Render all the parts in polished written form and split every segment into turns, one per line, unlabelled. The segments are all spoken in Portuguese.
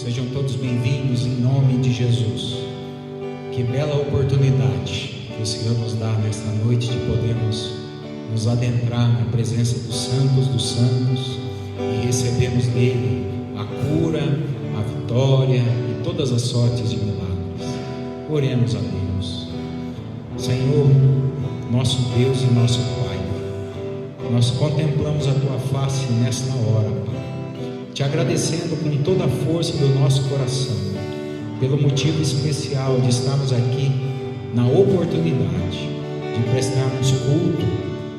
Sejam todos bem-vindos em nome de Jesus. Que bela oportunidade que o Senhor nos dá nesta noite de podermos nos adentrar na presença dos santos e recebermos dele a cura, a vitória e todas as sortes de milagres. Oremos a Deus. Senhor, nosso Deus e nosso Pai, nós contemplamos a Tua face nesta hora, Pai, te agradecendo com toda a força do nosso coração, pelo motivo especial de estarmos aqui na oportunidade de prestarmos culto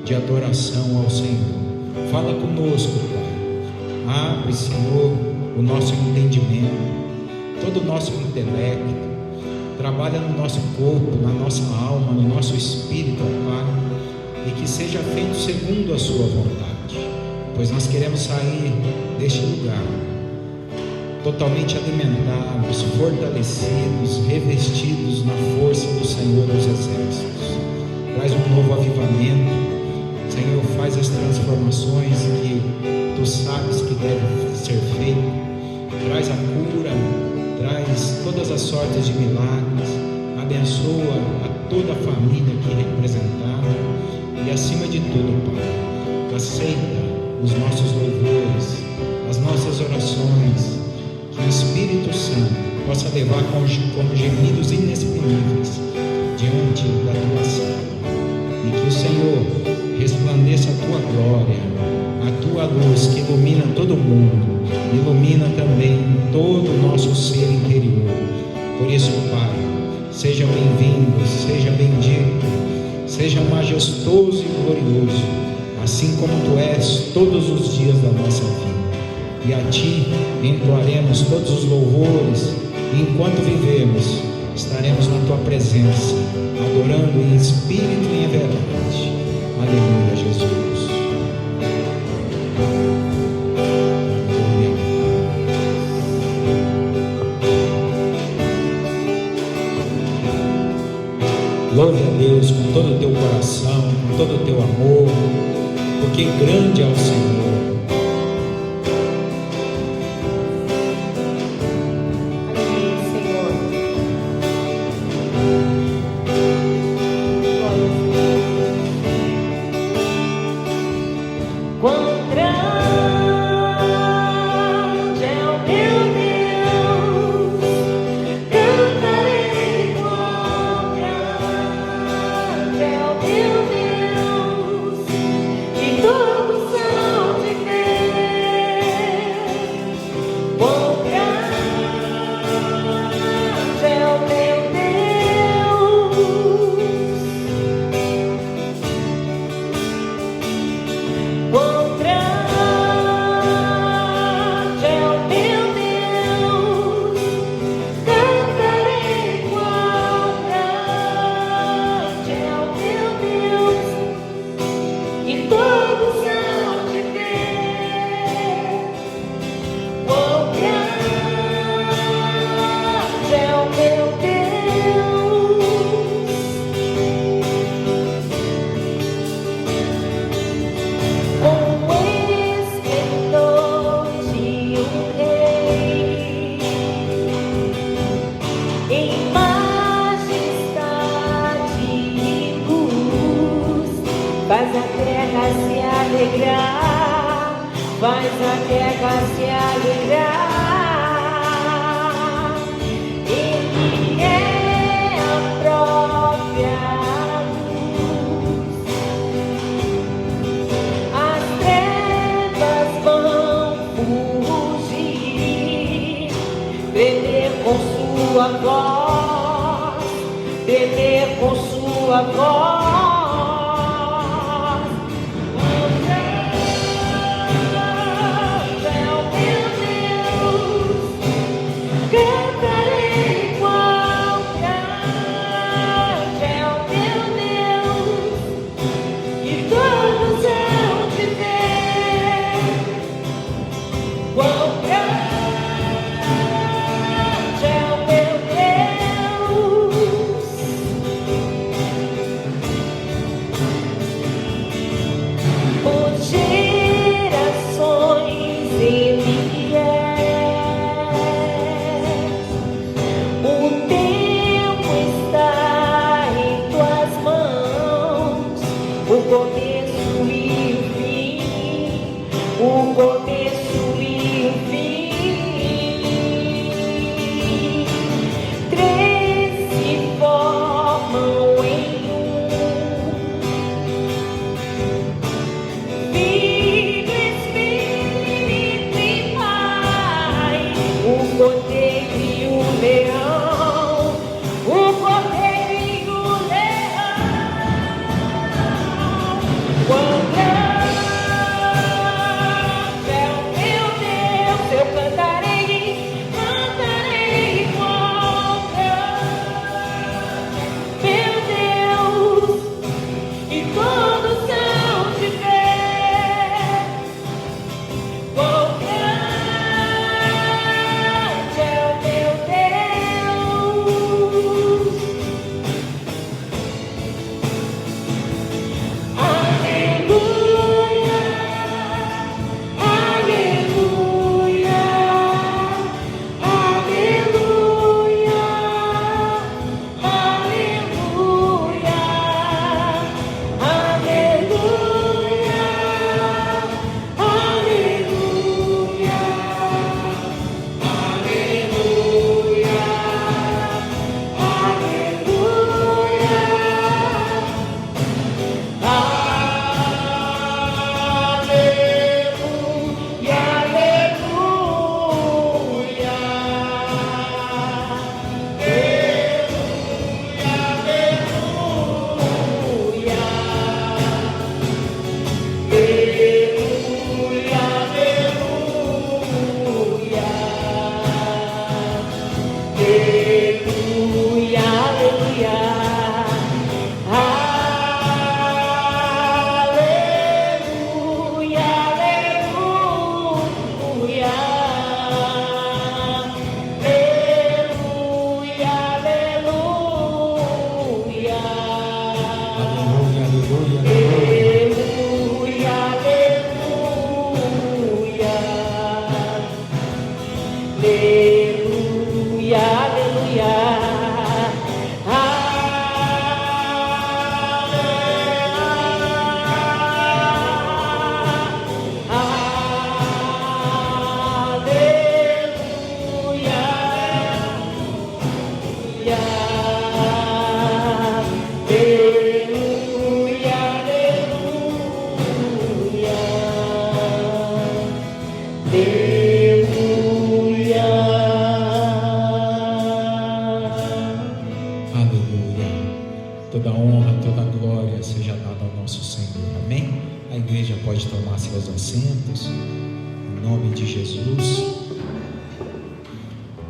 de adoração ao Senhor. Fala conosco, Pai. Abre, Senhor, o nosso entendimento, todo o nosso intelecto. Trabalha no nosso corpo, na nossa alma, no nosso espírito, Pai, e que seja feito segundo a Sua vontade, pois nós queremos sair deste lugar totalmente alimentados, fortalecidos, revestidos na força do Senhor dos Exércitos. Traz um novo avivamento, Senhor, faz as transformações que Tu sabes que devem ser feitas, traz a cura, traz todas as sortes de milagres, abençoa a toda a família aqui representada e, acima de tudo, Pai, aceita os nossos louvores, as nossas orações, que o Espírito Santo possa levar como gemidos inexprimíveis diante da Tua ação, e que o Senhor resplandeça a Tua glória, a Tua luz que ilumina todo mundo, ilumina também todo o nosso ser interior. Por isso, Pai, seja bem-vindo, seja bendito, seja majestoso e glorioso, assim como Tu és todos os dias da nossa vida. E a Ti entoaremos todos os louvores, e enquanto vivemos, estaremos na Tua presença, adorando em espírito e em verdade. Aleluia, Jesus. Louve a Deus com todo o teu coração, com todo o teu amor, porque grande é o Senhor.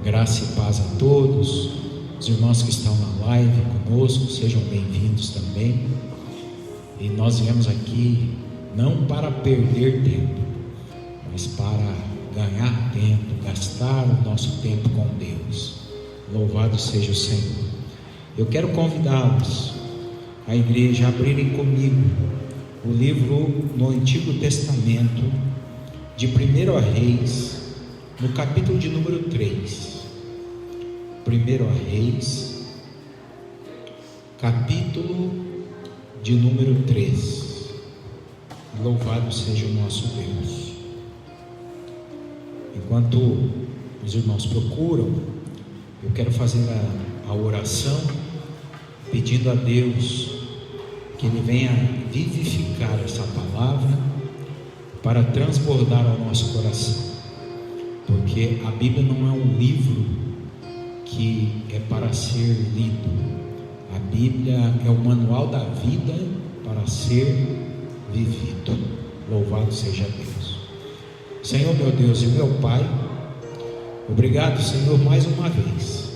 Graça e paz a todos, os irmãos que estão na live conosco, sejam bem-vindos também. E nós viemos aqui não para perder tempo, mas para ganhar tempo, gastar o nosso tempo com Deus. Louvado seja o Senhor. Eu quero convidá-los, a igreja, a abrirem comigo o livro no Antigo Testamento de 1 Reis, no capítulo de número 3. 1 Reis, capítulo de número 3. Louvado seja o nosso Deus. Enquanto os irmãos procuram, eu quero fazer a oração, pedindo a Deus que Ele venha vivificar essa palavra para transbordar ao nosso coração, porque a Bíblia não é um livro que é para ser lido. A Bíblia é o manual da vida para ser vivido. Louvado seja Deus. Senhor meu Deus e meu Pai, obrigado, Senhor, mais uma vez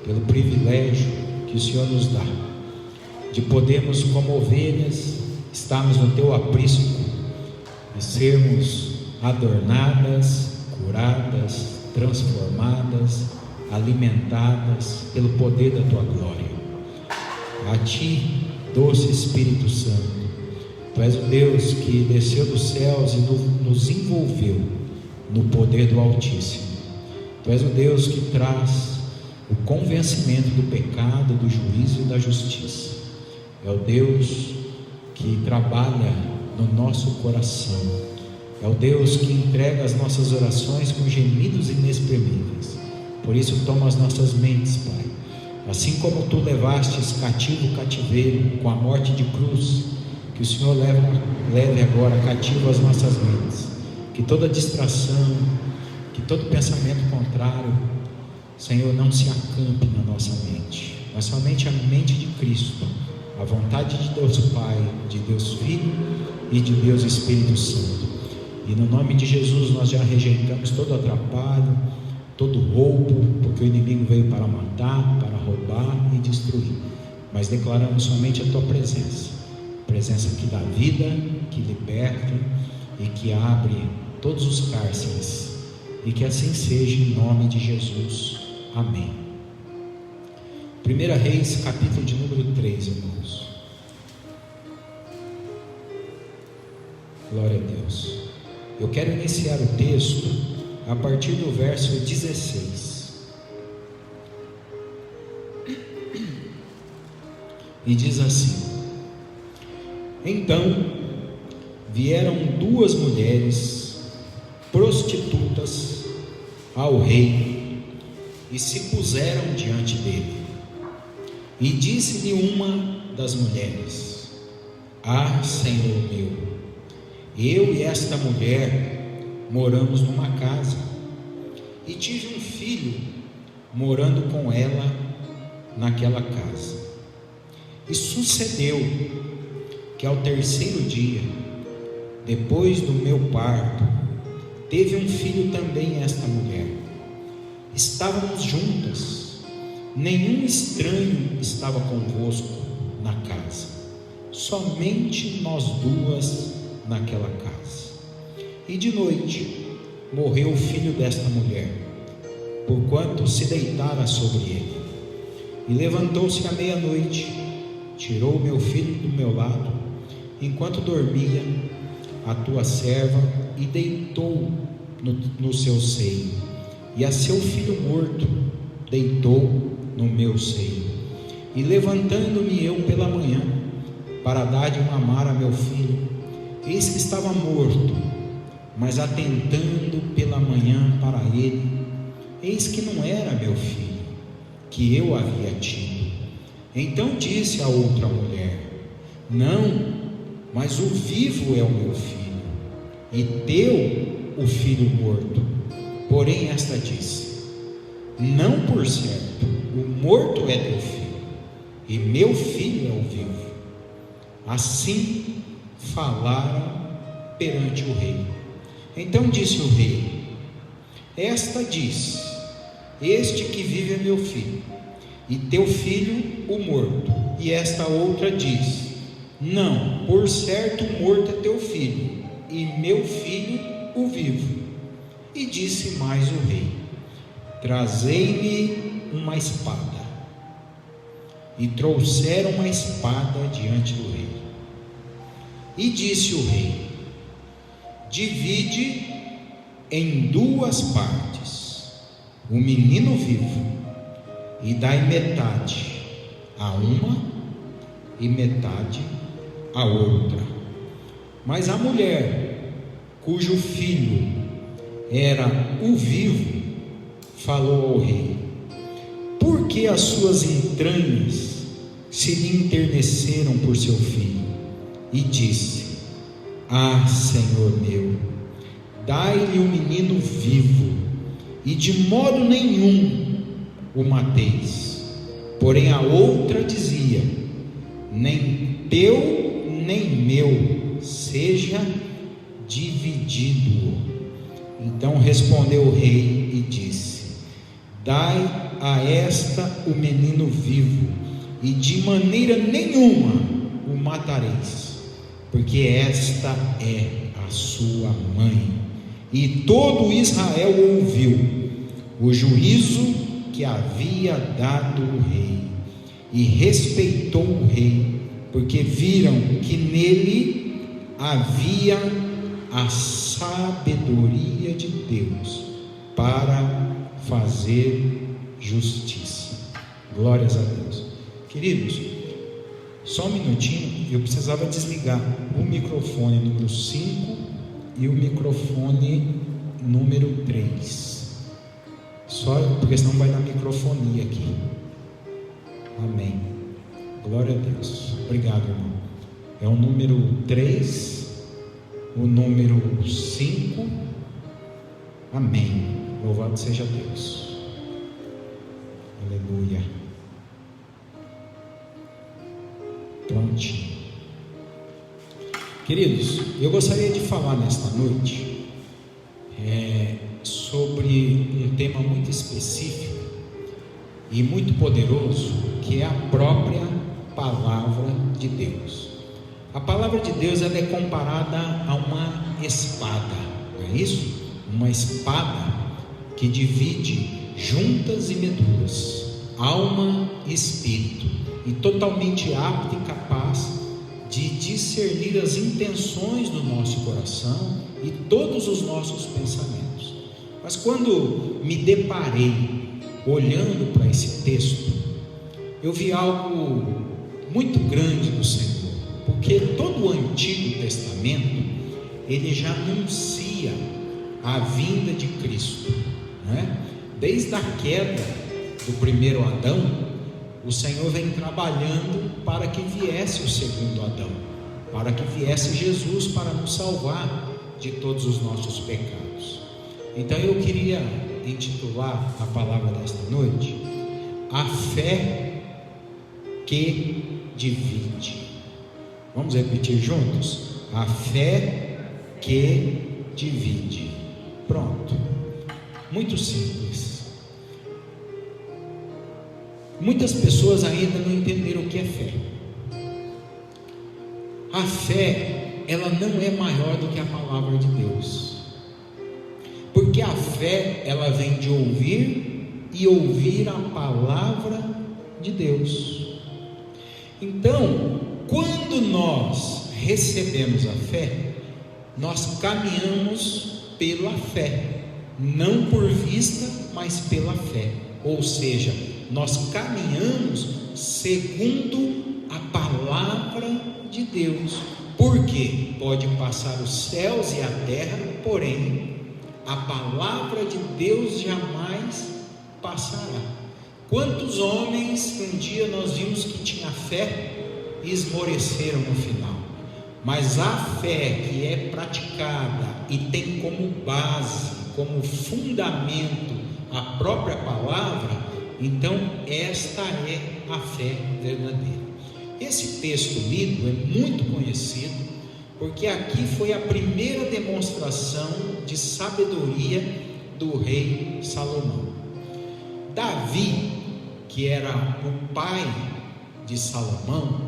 pelo privilégio que o Senhor nos dá de podermos, como ovelhas, estarmos no teu aprisco e sermos adornadas, curadas, transformadas, alimentadas pelo poder da tua glória. A ti, doce Espírito Santo, tu és o Deus que desceu dos céus e nos envolveu no poder do Altíssimo. Tu és o Deus que traz o convencimento do pecado, do juízo e da justiça. É o Deus que trabalha no nosso coração. É o Deus que entrega as nossas orações com gemidos inexprimíveis. Por isso toma as nossas mentes, Pai. Assim como tu levastes cativo o cativeiro com a morte de cruz, que o Senhor leve agora cativo as nossas mentes. Que toda distração, que todo pensamento contrário, Senhor, não se acampe na nossa mente, mas somente a mente de Cristo, a vontade de Deus Pai, de Deus Filho e de Deus Espírito Santo. E no nome de Jesus nós já rejeitamos todo atrapalho, todo roubo, porque o inimigo veio para matar, para roubar e destruir, mas declaramos somente a Tua presença, presença que dá vida, que liberta e que abre todos os cárceres, e que assim seja em nome de Jesus, amém. 1 Reis, capítulo de número 3, irmãos. Glória a Deus. Eu quero iniciar o texto a partir do verso 16, e diz assim: Então vieram duas mulheres prostitutas ao rei e se puseram diante dele. E disse-lhe uma das mulheres: Ah, Senhor meu, eu e esta mulher moramos numa casa, e tive um filho morando com ela naquela casa. E sucedeu que ao terceiro dia, depois do meu parto, teve um filho também esta mulher. Estávamos juntas, nenhum estranho estava convosco na casa, somente nós duas naquela casa. E de noite morreu o filho desta mulher, porquanto se deitara sobre ele. E levantou-se à meia-noite, tirou meu filho do meu lado, enquanto dormia, a tua serva, e deitou no seu seio, e a seu filho morto deitou no meu seio. E levantando-me eu pela manhã, para dar de mamar a meu filho, eis que estava morto, mas atentando pela manhã para ele, eis que não era meu filho, que eu havia tido. Então disse a outra mulher: Não, mas o vivo é o meu filho, e teu o filho morto. Porém esta disse: Não, por certo, o morto é teu filho, e meu filho é o vivo. Assim falaram perante o rei. Então disse o rei: Esta diz: Este que vive é meu filho, e teu filho o morto. E esta outra diz: Não, por certo o morto é teu filho, e meu filho o vivo. E disse mais o rei: Trazei-me uma espada. E trouxeram uma espada diante do rei. E disse o rei: Divide em duas partes o menino vivo, e dai metade a uma e metade a outra. Mas a mulher, cujo filho era o vivo, falou ao rei: Por que as suas entranhas se lhe enterneceram por seu filho? E disse: Ah, Senhor meu, dai-lhe o menino vivo, e de modo nenhum o mateis. Porém a outra dizia: Nem teu nem meu seja dividido. Então respondeu o rei e disse: Dai a esta o menino vivo, e de maneira nenhuma o matareis, porque esta é a sua mãe. E todo Israel ouviu o juízo que havia dado o rei, e respeitou o rei, porque viram que nele havia a sabedoria de Deus para fazer justiça. Glórias a Deus. Queridos, só um minutinho, eu precisava desligar o microfone número 5 e o microfone número 3, só porque senão vai dar microfonia aqui. Amém. Glória a Deus. Obrigado, irmão. É o número 3, o número 5. Amém. Louvado seja Deus. Aleluia. Prontinho. Queridos, eu gostaria de falar nesta noite sobre um tema muito específico e muito poderoso, que é a própria palavra de Deus. A palavra de Deus, ela é comparada a uma espada, não é isso? Uma espada que divide juntas e medulas, alma e espírito, e totalmente apta e capaz de discernir as intenções do nosso coração e todos os nossos pensamentos. Mas quando me deparei olhando para esse texto, eu vi algo muito grande do Senhor, porque todo o Antigo Testamento ele já anuncia a vinda de Cristo, né? Desde a queda do primeiro Adão, o Senhor vem trabalhando para que viesse o segundo Adão, para que viesse Jesus para nos salvar de todos os nossos pecados. Então eu queria intitular a palavra desta noite: a fé que divide. Vamos repetir juntos? A fé que divide. Pronto. Muito simples. Muitas pessoas ainda não entenderam o que é fé. A fé, ela não é maior do que a palavra de Deus, porque a fé, ela vem de ouvir e ouvir a palavra de Deus. Então, quando nós recebemos a fé, nós caminhamos pela fé, não por vista, mas pela fé. Ou seja, nós caminhamos segundo a palavra de Deus, porque pode passar os céus e a terra, porém a palavra de Deus jamais passará. Quantos homens um dia nós vimos que tinha fé e esmoreceram no final? Mas a fé que é praticada e tem como base, como fundamento a própria palavra, então esta é a fé verdadeira. Esse texto lido é muito conhecido, porque aqui foi a primeira demonstração de sabedoria do rei Salomão. Davi, que era o pai de Salomão,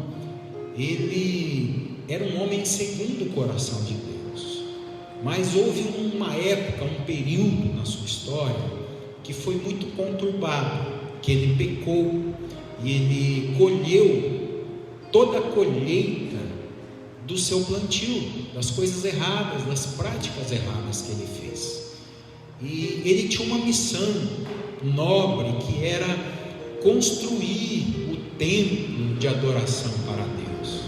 ele era um homem segundo o coração de Deus, mas houve uma época, um período na sua história que foi muito conturbado, que ele pecou e ele colheu toda a colheita do seu plantio, das coisas erradas, das práticas erradas que ele fez. E ele tinha uma missão nobre, que era construir o templo de adoração para Deus.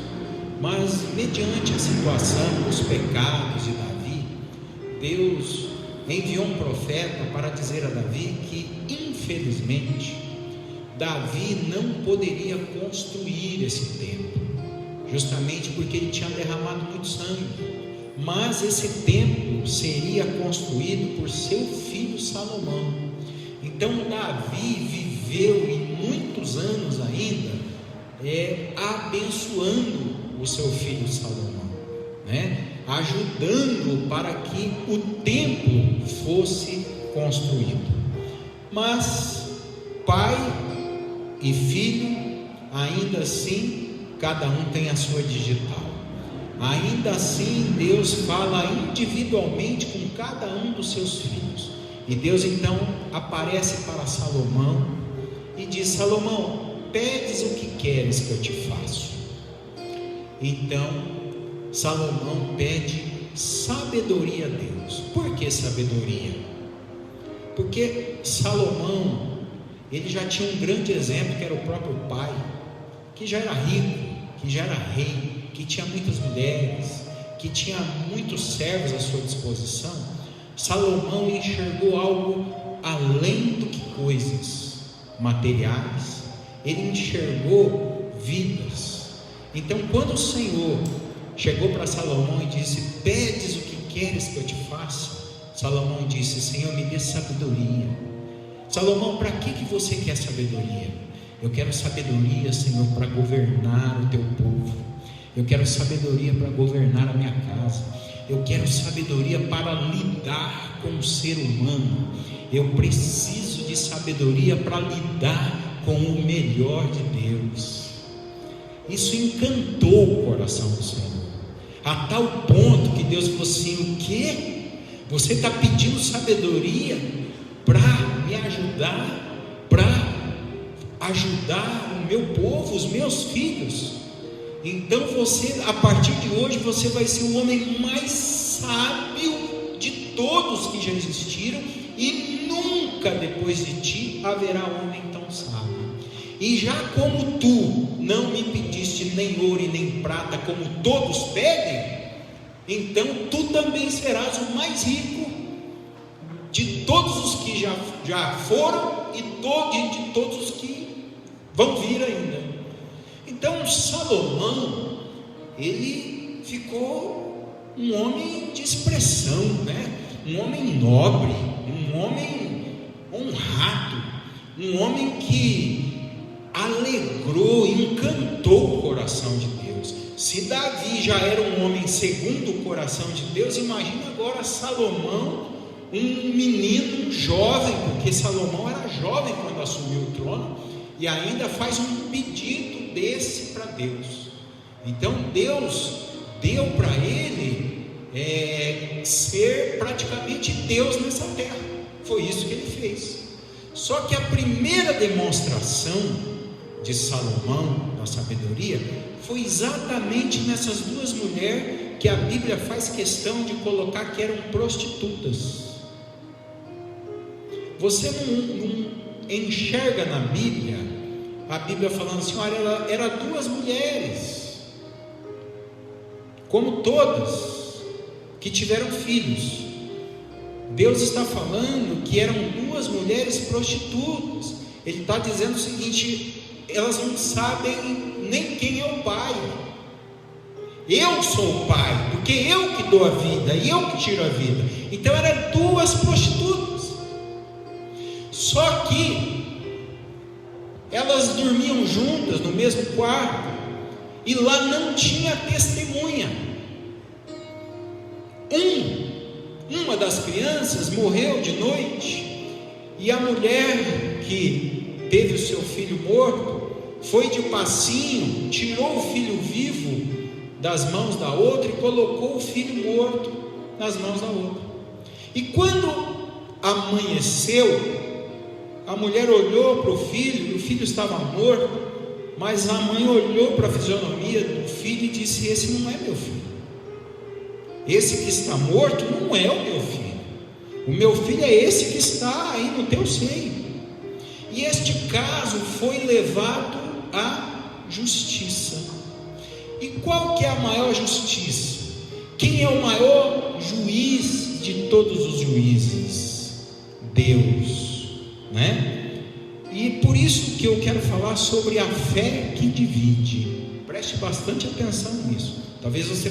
Mas mediante a situação, os pecados de Davi, Deus enviou um profeta para dizer a Davi que, infelizmente, Davi não poderia construir esse templo, justamente porque ele tinha derramado muito sangue. Mas esse templo seria construído por seu filho Salomão. Então Davi viveu e muitos anos ainda abençoando o seu filho Salomão, né? Ajudando para que o templo fosse construído. Mas pai e filho, ainda assim, cada um tem a sua digital. Ainda assim, Deus fala individualmente com cada um dos seus filhos. E Deus então aparece para Salomão e diz: Salomão, pedes o que queres que eu te faço? Então Salomão pede sabedoria a Deus. Por que sabedoria? Porque Salomão, ele já tinha um grande exemplo, que era o próprio pai, que já era rico, que já era rei, que tinha muitas mulheres, que tinha muitos servos à sua disposição. Salomão enxergou algo além do que coisas materiais, ele enxergou vidas. Então, quando o Senhor chegou para Salomão e disse: pedes o que queres que eu te faça? Salomão disse: Senhor, me dê sabedoria. Salomão, para que você quer sabedoria? Eu quero sabedoria, Senhor, para governar o teu povo. Eu quero sabedoria para governar a minha casa. Eu quero sabedoria para lidar com o ser humano. Eu preciso de sabedoria para lidar com o melhor de Deus. Isso encantou o coração do Senhor, a tal ponto que Deus falou assim: o quê? Você está pedindo sabedoria para me ajudar, para ajudar o meu povo, os meus filhos? Então você, a partir de hoje, você vai ser o homem mais sábio de todos que já existiram, e nunca depois de ti haverá homem tão sábio. E já como tu não me pediste nem ouro e nem prata, como todos pedem, então tu também serás o mais rico de todos os que já foram e de todos os que vão vir ainda. Então Salomão, ele ficou um homem de expressão, né? Um homem nobre, um homem honrado, um homem que alegrou, encantou o coração de Deus. Se Davi já era um homem segundo o coração de Deus, imagina agora Salomão, um menino jovem, porque Salomão era jovem quando assumiu o trono, e ainda faz um pedido desse para Deus. Então Deus deu para ele ser praticamente Deus nessa terra. Foi isso que ele fez. Só que a primeira demonstração de Salomão na sabedoria foi exatamente nessas duas mulheres que a Bíblia faz questão de colocar que eram prostitutas. Você não enxerga na Bíblia a Bíblia falando assim: olha, ela era duas mulheres, como todas, que tiveram filhos. Deus está falando que eram duas mulheres prostitutas. Ele está dizendo o seguinte: elas não sabem nem quem é o pai. Eu sou o pai, porque eu que dou a vida e eu que tiro a vida. Então eram duas prostitutas. Só que elas dormiam juntas no mesmo quarto, e lá não tinha testemunha. Uma das crianças morreu de noite, e a mulher que teve o seu filho morto foi de passinho, tirou o filho vivo das mãos da outra e colocou o filho morto nas mãos da outra. E quando amanheceu, a mulher olhou para o filho, e o filho estava morto, mas a mãe olhou para a fisionomia do filho e disse: esse não é meu filho. Esse que está morto não é o meu filho. O meu filho é esse que está aí no teu seio. E este caso foi levado à justiça. E qual que é a maior justiça? Quem é o maior juiz de todos os juízes? Deus, né? E por isso que eu quero falar sobre a fé que divide. Preste bastante atenção nisso. Talvez você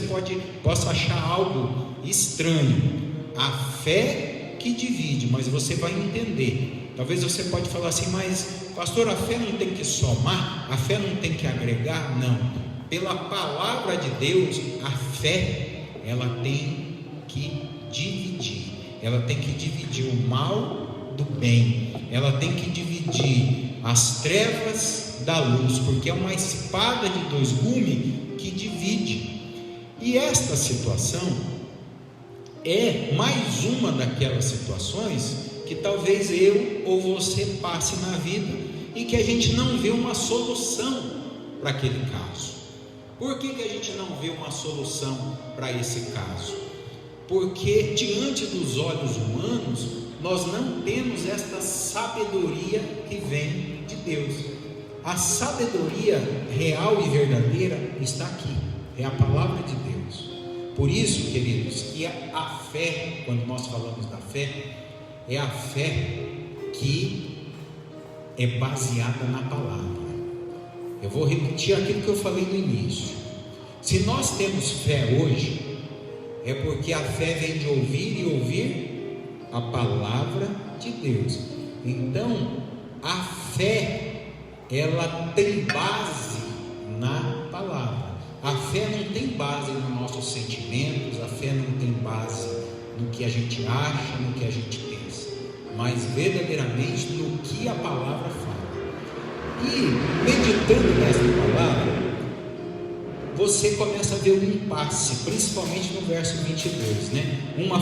possa achar algo estranho. A fé que divide, mas você vai entender. Talvez você pode falar assim: mas pastor, a fé não tem que somar, a fé não tem que agregar. Não, pela palavra de Deus, a fé, ela tem que dividir. Ela tem que dividir o mal do bem. Ela tem que dividir as trevas da luz, porque é uma espada de dois gumes que divide. E esta situação é mais uma daquelas situações que talvez eu ou você passe na vida e que a gente não vê uma solução para aquele caso. Por que a gente não vê uma solução para esse caso? Porque diante dos olhos humanos nós não temos esta sabedoria que vem de Deus. A sabedoria real e verdadeira está aqui, é a palavra de Deus. Por isso, queridos, que a fé, quando nós falamos da fé, é a fé que é baseada na palavra. Eu vou repetir aquilo que eu falei no início. Se nós temos fé hoje, é porque a fé vem de ouvir e ouvir a palavra de Deus. Então, a fé, ela tem base na palavra. A fé não tem base nos nossos sentimentos, a fé não tem base no que a gente acha, no que a gente pensa, mas verdadeiramente no que a palavra fala. E meditando nessa palavra, você começa a ver um impasse, principalmente no verso 22, né? Uma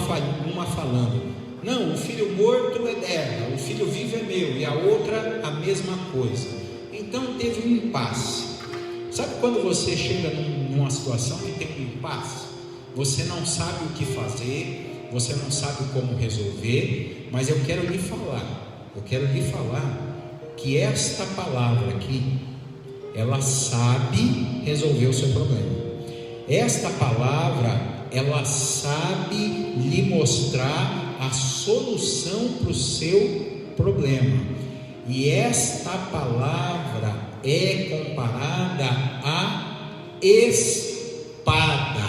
falando, não, o filho morto é dela, o filho vivo é meu, e a outra a mesma coisa. Então teve um impasse. Sabe quando você chega numa situação que tem um impasse? Você não sabe o que fazer, você não sabe como resolver, mas eu quero lhe falar que esta palavra aqui, ela sabe resolver o seu problema. Esta palavra, ela sabe lhe mostrar a solução para o seu problema. E esta palavra é comparada à espada.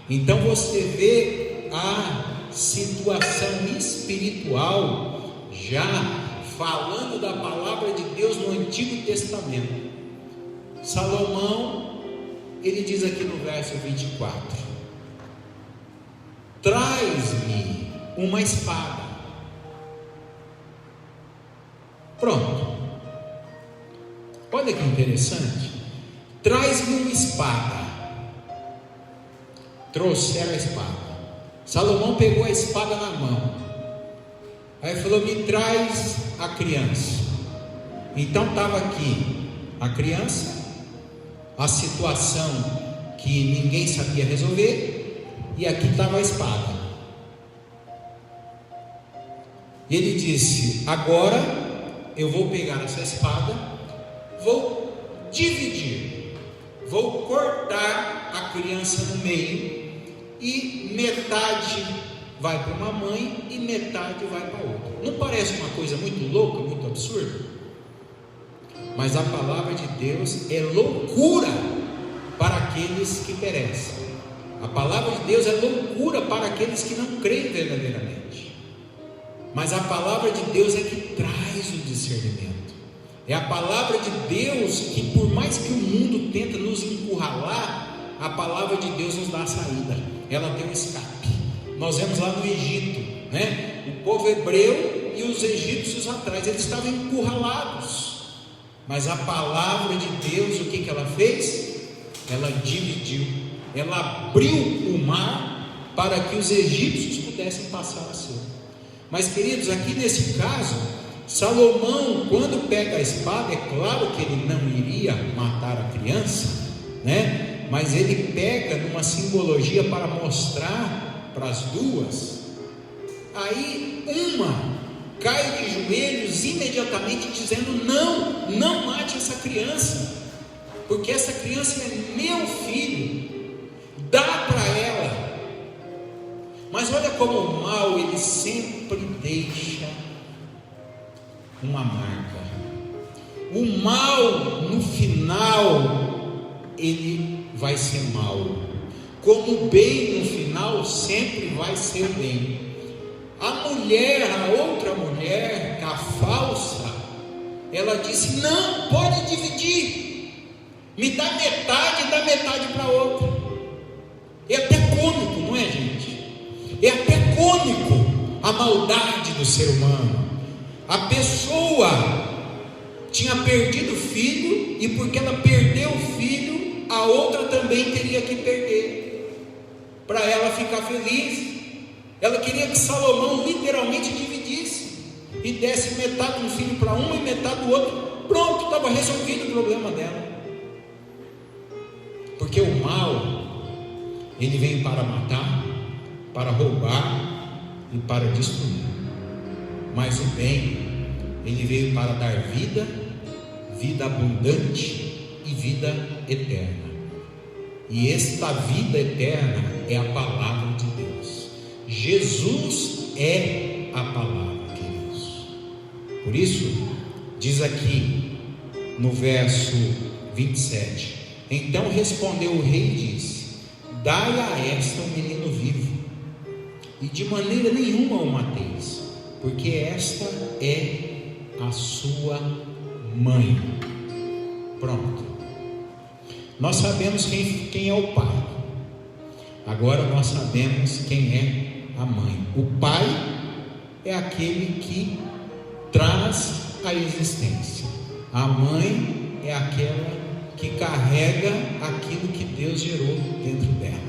Então você vê a situação espiritual já falando da palavra de Deus no Antigo Testamento. Salomão, ele diz aqui no verso 24: traz-me uma espada. Pronto. Olha que interessante. Traz-me uma espada. Trouxeram a espada. Salomão pegou a espada na mão. Aí falou: me traz a criança. Então estava aqui a criança, a situação que ninguém sabia resolver, e aqui estava a espada. E ele disse: agora eu vou pegar essa espada, vou dividir, vou cortar a criança no meio, e metade vai para uma mãe e metade vai para outra. Não parece uma coisa muito louca, muito absurda? Mas a palavra de Deus é loucura para aqueles que perecem. A palavra de Deus é loucura para aqueles que não creem verdadeiramente. Mas a palavra de Deus é que traz o discernimento. É a palavra de Deus que, por mais que o mundo tenta nos encurralar, a palavra de Deus nos dá a saída. Ela tem um escape. Nós vemos lá no Egito, né? O povo hebreu e os egípcios atrás, eles estavam encurralados. Mas a palavra de Deus, o que ela fez? Ela dividiu, ela abriu o mar para que os egípcios pudessem passar a ser. Mas, queridos, aqui nesse caso, Salomão, quando pega a espada, é claro que ele não iria matar a criança, né? Mas ele pega numa simbologia para mostrar para as duas. Aí uma cai de joelhos imediatamente dizendo: não mate essa criança, porque essa criança é meu filho, dá para ela. Mas olha como o mal, ele sempre deixa uma marca. O mal, no final, ele vai ser mal, como o bem no final sempre vai ser bem. A mulher, a outra mulher, a falsa, ela disse: não, pode dividir, me dá metade para outra. É até cômico, não é, gente? É até cômico a maldade do ser humano. A pessoa tinha perdido o filho, e porque ela perdeu o filho, a outra também teria que perder, para ela ficar feliz. Ela queria que Salomão literalmente dividisse e desse metade do filho para uma e metade do outro. Pronto, estava resolvido o problema dela. Porque o mal, ele vem para matar, para roubar e para destruir. Mas o bem, ele veio para dar vida, vida abundante e vida eterna. E esta vida eterna é a palavra de Deus. Jesus é a palavra, queridos. Por isso, diz aqui no verso 27: então respondeu o rei e disse: dai a esta um menino vivo. e de maneira nenhuma o mateis, porque esta é a sua mãe. Pronto. Nós sabemos quem é o pai. Agora nós sabemos quem é a mãe. O pai é aquele que traz a existência. A mãe é aquela que carrega aquilo que Deus gerou dentro dela,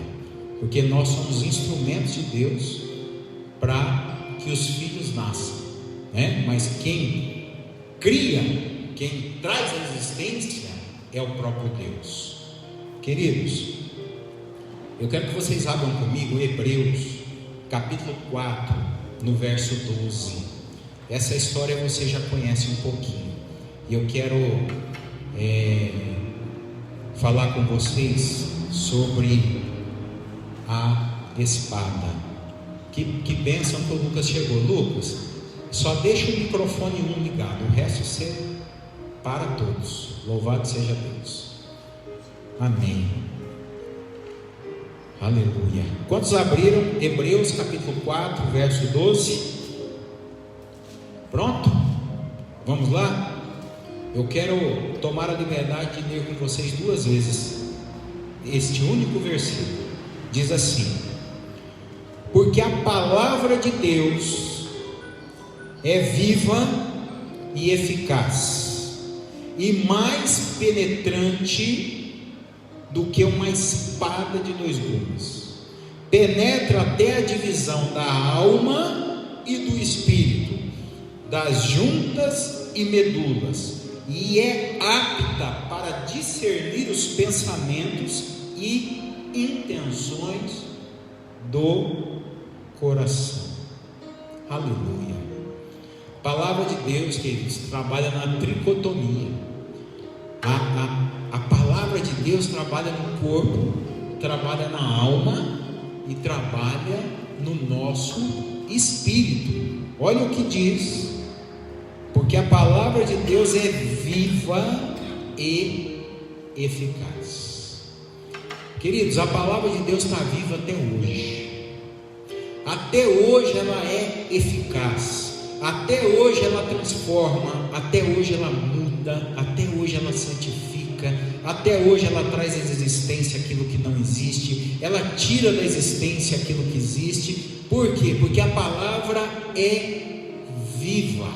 porque nós somos instrumentos de Deus para que os filhos nasçam, né? Mas quem cria, quem traz a existência é o próprio Deus. Queridos, eu quero que vocês abram comigo Hebreus capítulo 4, no verso 12. Essa história você já conhece um pouquinho, e eu quero falar com vocês sobre a espada. Que bênção que o Lucas chegou. Lucas, só deixa o microfone 1 ligado, o resto você para todos. Louvado seja Deus. Amém. Aleluia. Quantos abriram Hebreus capítulo 4, verso 12? Pronto? Vamos lá? Eu quero tomar a liberdade de ler com vocês 2 vezes este único versículo. Diz assim: porque a palavra de Deus é viva e eficaz, e mais penetrante do que uma espada de 2 gumes, penetra até a divisão da alma e do espírito, das juntas e medulas, e é apta para discernir os pensamentos e intenções do coração. Aleluia. A palavra de Deus, queridos, trabalha na tricotomia. A palavra de Deus trabalha no corpo, trabalha na alma e trabalha no nosso espírito. Olha o que diz: porque a palavra de Deus é viva e eficaz. Queridos, a palavra de Deus está viva até hoje. Até hoje ela é eficaz. Até hoje ela transforma. Até hoje ela muda. Até hoje ela santifica. Até hoje ela traz à existência aquilo que não existe. Ela tira da existência aquilo que existe. Por quê? Porque a palavra é viva.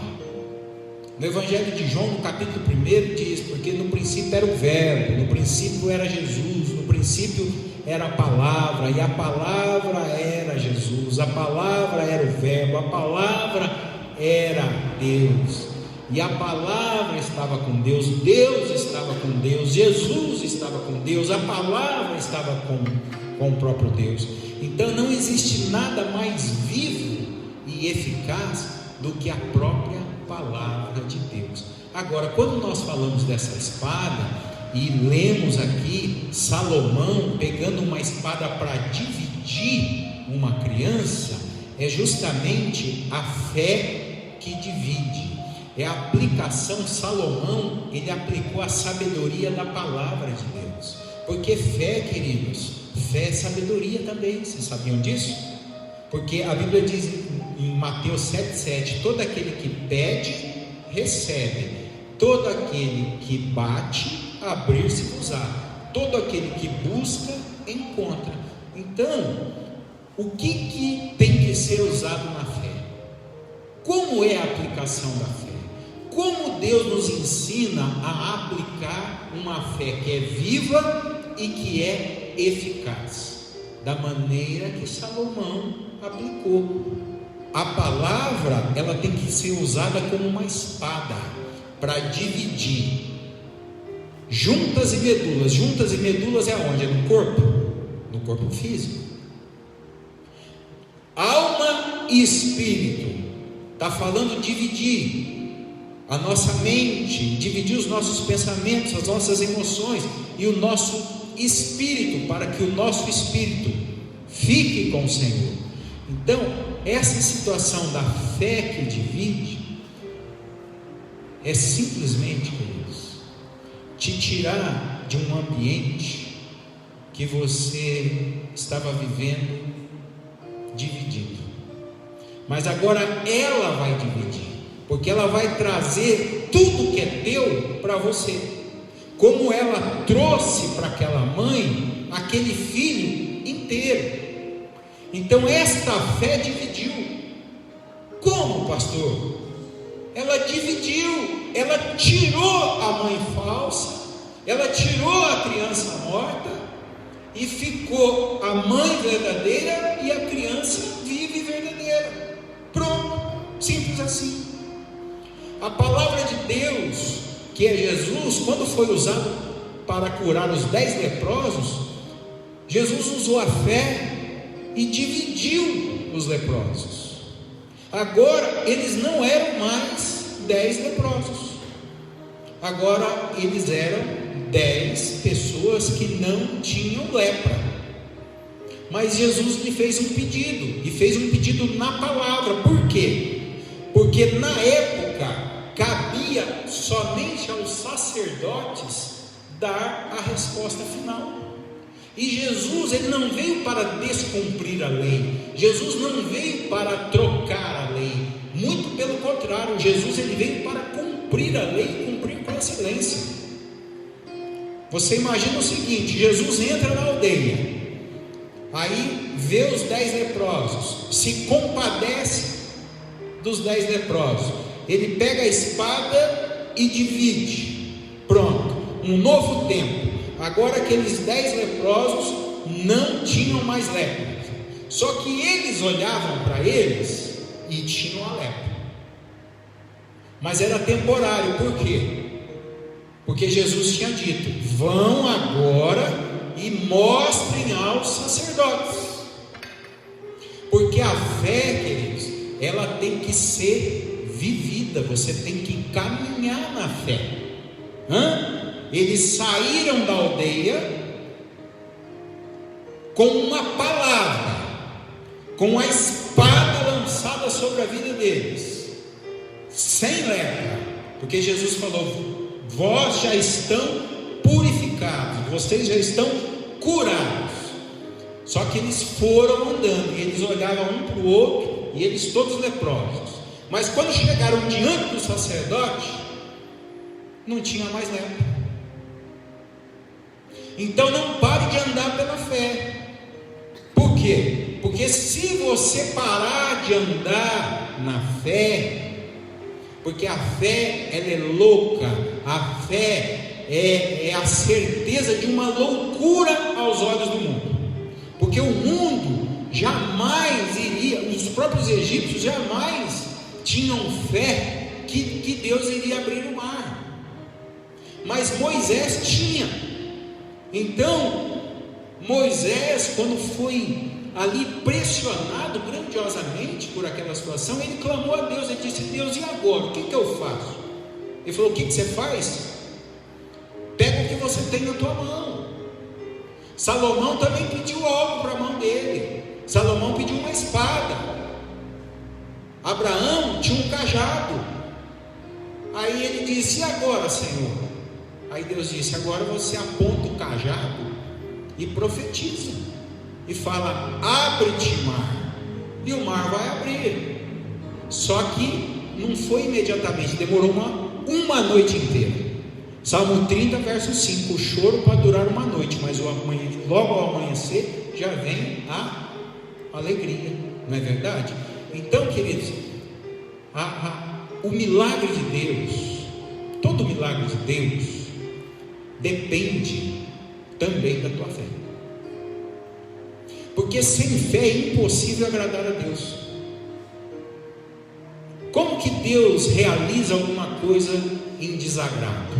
No Evangelho de João, no capítulo 1, diz: porque no princípio era o Verbo, no princípio era Jesus, no princípio era a palavra, e a palavra era Jesus, a palavra era o Verbo, a palavra era Deus, e a palavra estava com Deus, Deus estava com Deus, Jesus estava com Deus, a palavra estava com o próprio Deus. Então não existe nada mais vivo e eficaz do que a própria palavra de Deus. Agora, quando nós falamos dessa espada e lemos aqui Salomão pegando uma espada para dividir uma criança, é justamente a fé que divide. É a aplicação. Salomão, ele aplicou a sabedoria da palavra de Deus, porque fé, queridos, fé é sabedoria também. Vocês sabiam disso? Porque a Bíblia diz em Mateus 7,7: todo aquele que pede, recebe; todo aquele que bate, abrir-se-vos-á; todo aquele que busca, encontra. Então, o que tem que ser usado na fé? Como é a aplicação da fé? Como Deus nos ensina a aplicar uma fé que é viva e que é eficaz? Da maneira que Salomão aplicou. A palavra, ela tem que ser usada como uma espada para dividir juntas e medulas. Juntas e medulas é onde? É no corpo? No corpo físico. Alma e espírito. Está falando dividir a nossa mente, dividir os nossos pensamentos, as nossas emoções e o nosso espírito, para que o nosso espírito fique com o Senhor. Então, essa situação da fé que divide é simplesmente, queridos, te tirar de um ambiente que você estava vivendo dividido. mas agora ela vai dividir, porque ela vai trazer tudo que é teu para você, como ela trouxe para aquela mãe aquele filho inteiro. Então esta fé dividiu. Como, pastor? Ela dividiu, ela tirou a mãe falsa, ela tirou a criança morta e ficou a mãe verdadeira e a criança viva e verdadeira. Pronto, simples assim. A palavra de Deus, que é Jesus, quando foi usado para curar os 10 leprosos, Jesus usou a fé e dividiu os leprosos. Agora eles não eram mais 10 leprosos, agora eles eram 10 pessoas que não tinham lepra. Mas Jesus lhe fez um pedido, e fez um pedido na palavra. Por quê? Porque na época cabia somente aos sacerdotes dar a resposta final. E Jesus, ele não veio para descumprir a lei, Jesus não veio para trocar a lei, muito pelo contrário, Jesus ele veio para cumprir a lei e cumprir com excelência. Você imagina o seguinte: Jesus entra na aldeia, aí vê os 10 leprosos, se compadece dos 10 leprosos, ele pega a espada e divide. Pronto, um novo tempo. Agora aqueles 10 leprosos não tinham mais lepra, só que eles olhavam para eles e tinham a lepra, mas era temporário. Por quê? Porque Jesus tinha dito: vão agora e mostrem aos sacerdotes. Porque a fé, queridos, ela tem que ser vivida, você tem que caminhar na fé. Eles saíram da aldeia com uma palavra, com a espada lançada sobre a vida deles, sem lepra, porque Jesus falou: vós já estão purificados, vocês já estão curados. Só que eles foram andando, e eles olhavam um para o outro, e eles todos leprosos. Mas quando chegaram diante do sacerdote, não tinha mais lepra. Então não pare de andar pela fé. Por quê? Porque se você parar de andar na fé, porque a fé ela é louca, a fé é a certeza de uma loucura aos olhos do mundo. Porque o mundo jamais iria, os próprios egípcios jamais tinham fé que Deus iria abrir o mar, mas Moisés tinha. Então Moisés, quando foi ali pressionado grandiosamente por aquela situação, ele clamou a Deus, ele disse: Deus, e agora? O que eu faço? Ele falou: o que você faz? Pega o que você tem na tua mão. Salomão também pediu algo para a mão dele. Salomão pediu uma espada, Abraão tinha um cajado. Aí ele disse: e agora, Senhor? Aí Deus disse: agora você aponta o cajado e profetiza, e fala: abre-te mar, e o mar vai abrir. Só que não foi imediatamente, demorou uma noite inteira. Salmo 30, verso 5: o choro pode durar uma noite, mas logo ao amanhecer já vem a alegria, não é verdade? Então, queridos, o milagre de Deus, todo milagre de Deus depende também da tua fé, porque sem fé é impossível agradar a Deus. Como que Deus realiza alguma coisa em desagrado?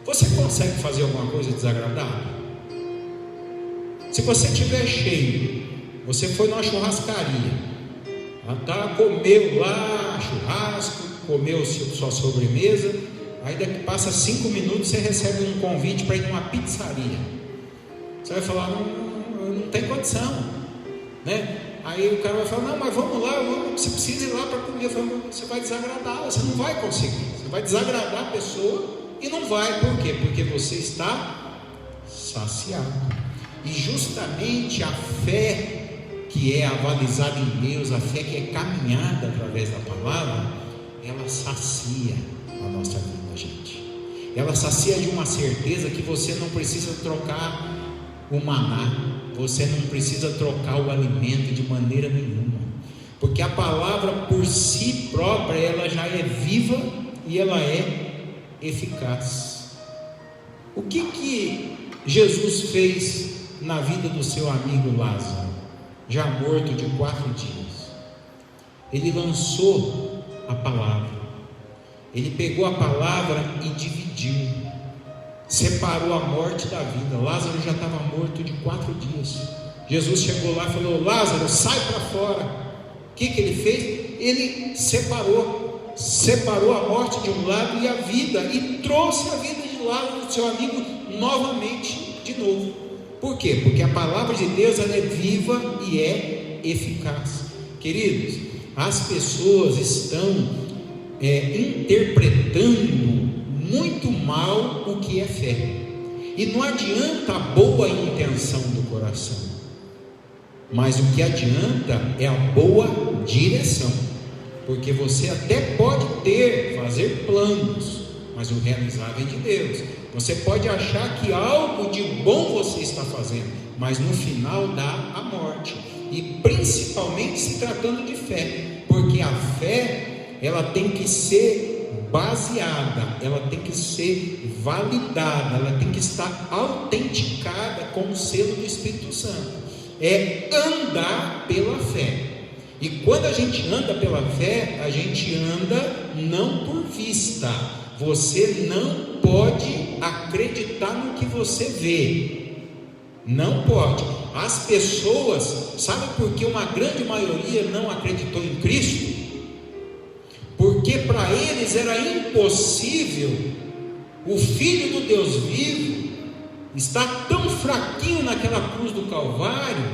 Você consegue fazer alguma coisa desagradável? Se você estiver cheio, você foi numa churrascaria, comeu lá churrasco, comeu sua sobremesa, aí daqui passa 5 minutos, você recebe um convite para ir numa pizzaria. Você vai falar: não tem condição, né? Aí o cara vai falar: não, mas vamos lá, você precisa ir lá para comer. Eu falo: você vai desagradar, você não vai conseguir, você vai desagradar a pessoa e não vai. Por quê? Porque você está saciado. E justamente a fé que é avalizada em Deus, a fé que é caminhada através da palavra, ela sacia a nossa vida, gente. Ela sacia de uma certeza que você não precisa trocar o maná, você não precisa trocar o alimento de maneira nenhuma, porque a palavra por si própria, ela já é viva e ela é eficaz. O que Jesus fez na vida do seu amigo Lázaro, já morto de 4 dias? Ele lançou a palavra, ele pegou a palavra e dividiu, separou a morte da vida. Lázaro já estava morto de 4 dias. Jesus chegou lá e falou: Lázaro, sai para fora. O que ele fez? Ele separou a morte de um lado e a vida, e trouxe a vida de Lázaro, seu amigo, novamente de novo. Por quê? Porque a palavra de Deus, ela é viva e é eficaz. Queridos, as pessoas estão interpretando muito mal o que é fé, e não adianta a boa intenção do coração, mas o que adianta é a boa direção, porque você até pode fazer planos, mas o realizável é de Deus. Você pode achar que algo de bom você está fazendo, mas no final dá a morte, e principalmente se tratando de fé, porque a fé, ela tem que ser baseada, ela tem que ser validada, ela tem que estar autenticada com o selo do Espírito Santo. É andar pela fé. E quando a gente anda pela fé, a gente anda não por vista. Você não pode acreditar no que você vê, não pode. As pessoas, sabe por que uma grande maioria não acreditou em Cristo? Porque para eles era impossível o Filho do Deus vivo estar tão fraquinho naquela cruz do Calvário,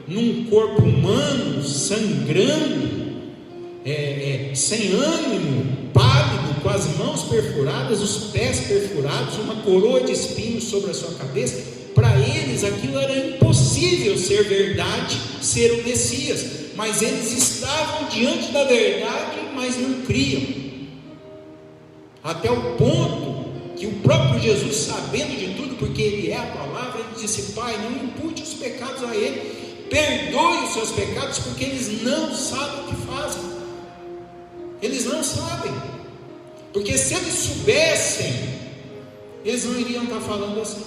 num corpo humano, sangrando, sem ânimo, pálido, com as mãos perfuradas, os pés perfurados, uma coroa de espinhos sobre a sua cabeça. Para eles aquilo era impossível ser verdade, ser o Messias, mas eles estavam diante da verdade, mas não criam, até o ponto que o próprio Jesus, sabendo de tudo, porque Ele é a palavra, Ele disse: Pai, não impute os pecados a Ele, perdoe os seus pecados, porque eles não sabem o que fazem. Eles não sabem, porque se eles soubessem, eles não iriam estar falando assim.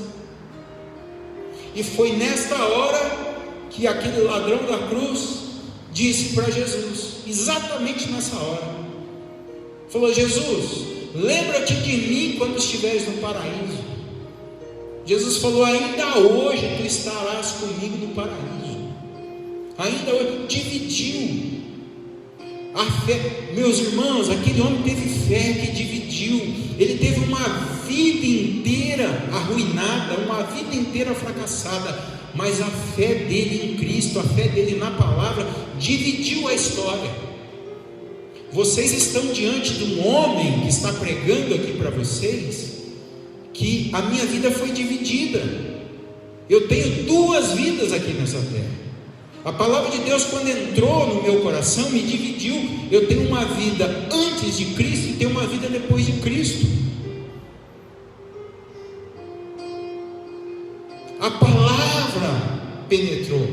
E foi nesta hora que aquele ladrão da cruz disse para Jesus, exatamente nessa hora, falou: Jesus, lembra-te de mim quando estiveres no paraíso. Jesus falou: ainda hoje tu estarás comigo no paraíso. Ainda hoje. Dividiu a fé. Meus irmãos, aquele homem teve fé que dividiu. Ele teve uma vida inteira arruinada, uma vida inteira fracassada, mas a fé dele em Cristo, a fé dele na palavra, dividiu a história. Vocês estão diante de um homem que está pregando aqui para vocês que a minha vida foi dividida. Eu tenho 2 vidas aqui nessa terra. A palavra de Deus, quando entrou no meu coração, me dividiu. Eu tenho uma vida antes de Cristo e tenho uma vida depois de Cristo. A palavra penetrou.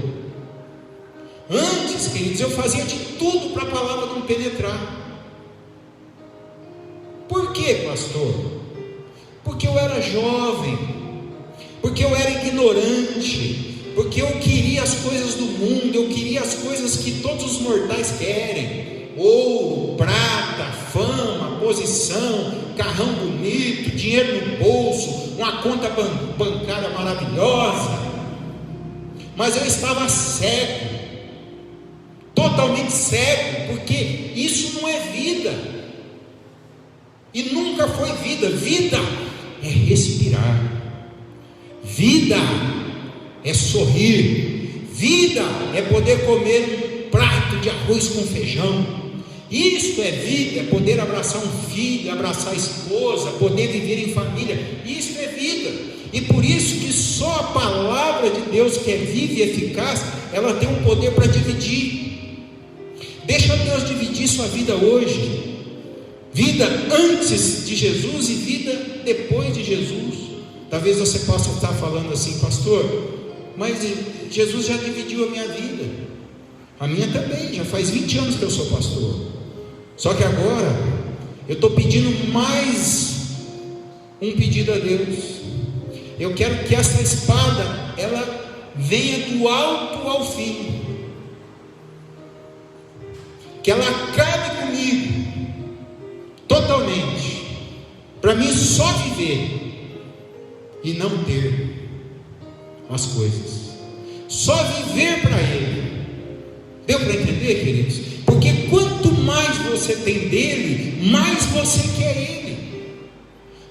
Antes, queridos, eu fazia de tudo para a palavra não penetrar. Por quê, pastor? Porque eu era jovem, porque eu era ignorante, porque eu queria as coisas do mundo, eu queria as coisas que todos os mortais querem: ouro, prata, fama, posição, carrão bonito, dinheiro no bolso, uma conta bancária maravilhosa. Mas eu estava cego, totalmente cego, porque isso não é vida, e nunca foi vida. Vida é respirar, vida é sorrir, vida é poder comer um prato de arroz com feijão. Isto é vida, é poder abraçar um filho, abraçar a esposa, poder viver em família. Isso é vida. E por isso que só a palavra de Deus que é viva e eficaz, ela tem um poder para dividir. Deixa Deus dividir sua vida hoje. Vida antes de Jesus e vida depois de Jesus. Talvez você possa estar falando assim: pastor, mas Jesus já dividiu a minha vida. A minha também, já faz 20 anos que eu sou pastor. Só que agora eu estou pedindo mais um pedido a Deus. Eu quero que essa espada, ela venha do alto ao fim, que ela acabe comigo totalmente, para mim só viver e não ter as coisas, só viver para Ele. Deu para entender, queridos? Porque quanto mais você tem dele, mais você quer Ele.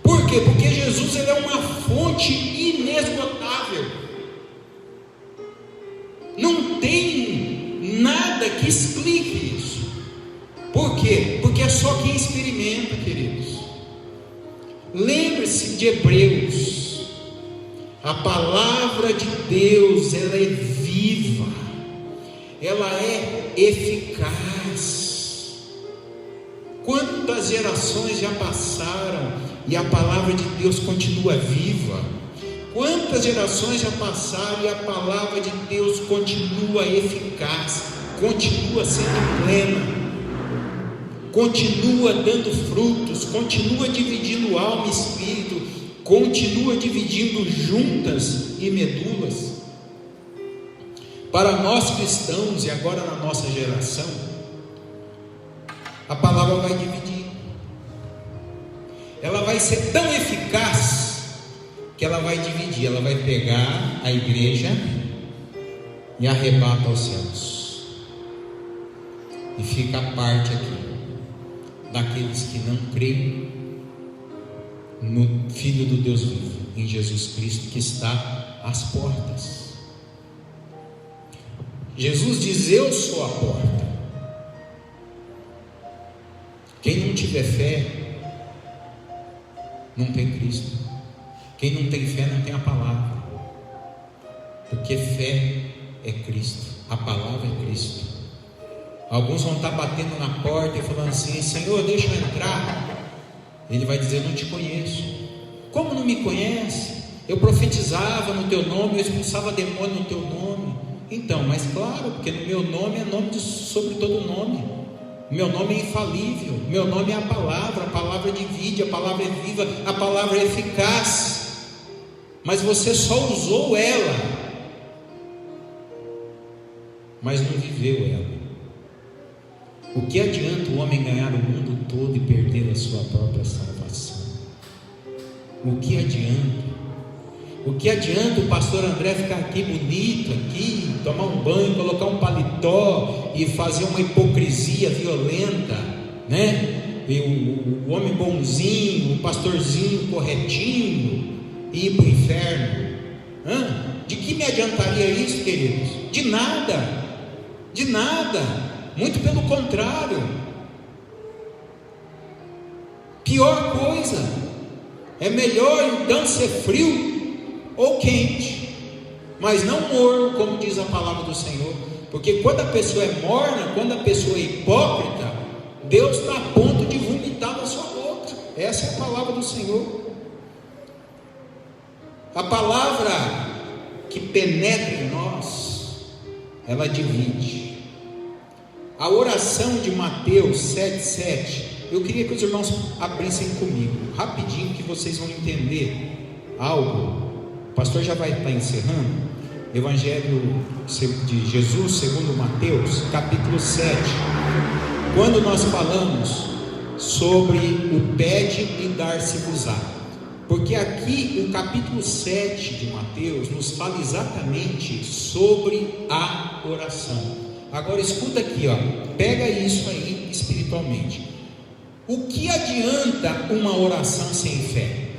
Por quê? Porque Jesus, ele é uma fonte inesgotável. Não tem nada que explique isso. Por quê? Porque é só quem experimenta, queridos. Lembre-se de Hebreus. A palavra de Deus, ela é viva, ela é eficaz. Quantas gerações já passaram e a palavra de Deus continua viva? Quantas gerações já passaram e a palavra de Deus continua eficaz, continua sendo plena, continua dando frutos, continua dividindo alma e espírito, continua dividindo juntas e medulas. Para nós cristãos e agora na nossa geração, a palavra vai dividir. Ela vai ser tão eficaz que ela vai dividir. Ela vai pegar a igreja e arrebata aos céus, e fica a parte aqui daqueles que não creem no Filho do Deus vivo, em Jesus Cristo, que está às portas. Jesus diz: eu sou a porta. Quem não tiver fé não tem Cristo. Quem não tem fé não tem a palavra, porque fé é Cristo, a palavra é Cristo. Alguns vão estar batendo na porta e falando assim: Senhor, deixa eu entrar. Ele vai dizer: não te conheço. Como não me conhece? Eu profetizava no teu nome, eu expulsava demônio no teu nome. Então, mas claro, porque no meu nome é nome sobre todo nome. Meu nome é infalível, meu nome é a palavra divide, a palavra é viva, a palavra é eficaz. Mas você só usou ela, mas não viveu ela. O que adianta o homem ganhar o mundo todo e perder a sua própria salvação? O que adianta? O que adianta o pastor André ficar aqui bonito, aqui, tomar um banho, colocar um paletó e fazer uma hipocrisia violenta, né? E o homem bonzinho, o pastorzinho corretinho, e ir para o inferno? De que me adiantaria isso, queridos? De nada, de nada, muito pelo contrário. Pior coisa, é melhor então ser frio ou quente, mas não morno, como diz a palavra do Senhor. Porque quando a pessoa é morna, quando a pessoa é hipócrita, Deus está a ponto de vomitar da sua boca. Essa é a palavra do Senhor. A palavra que penetra em nós, ela divide. A oração de Mateus 7,7, eu queria que os irmãos abrissem comigo, rapidinho, que vocês vão entender algo. O pastor já vai estar encerrando. Evangelho de Jesus segundo Mateus, capítulo 7. Quando nós falamos sobre o pede e dar-se-vos-á, porque aqui o capítulo 7 de Mateus nos fala exatamente sobre a oração. Agora escuta aqui, pega isso aí espiritualmente. O que adianta uma oração sem fé?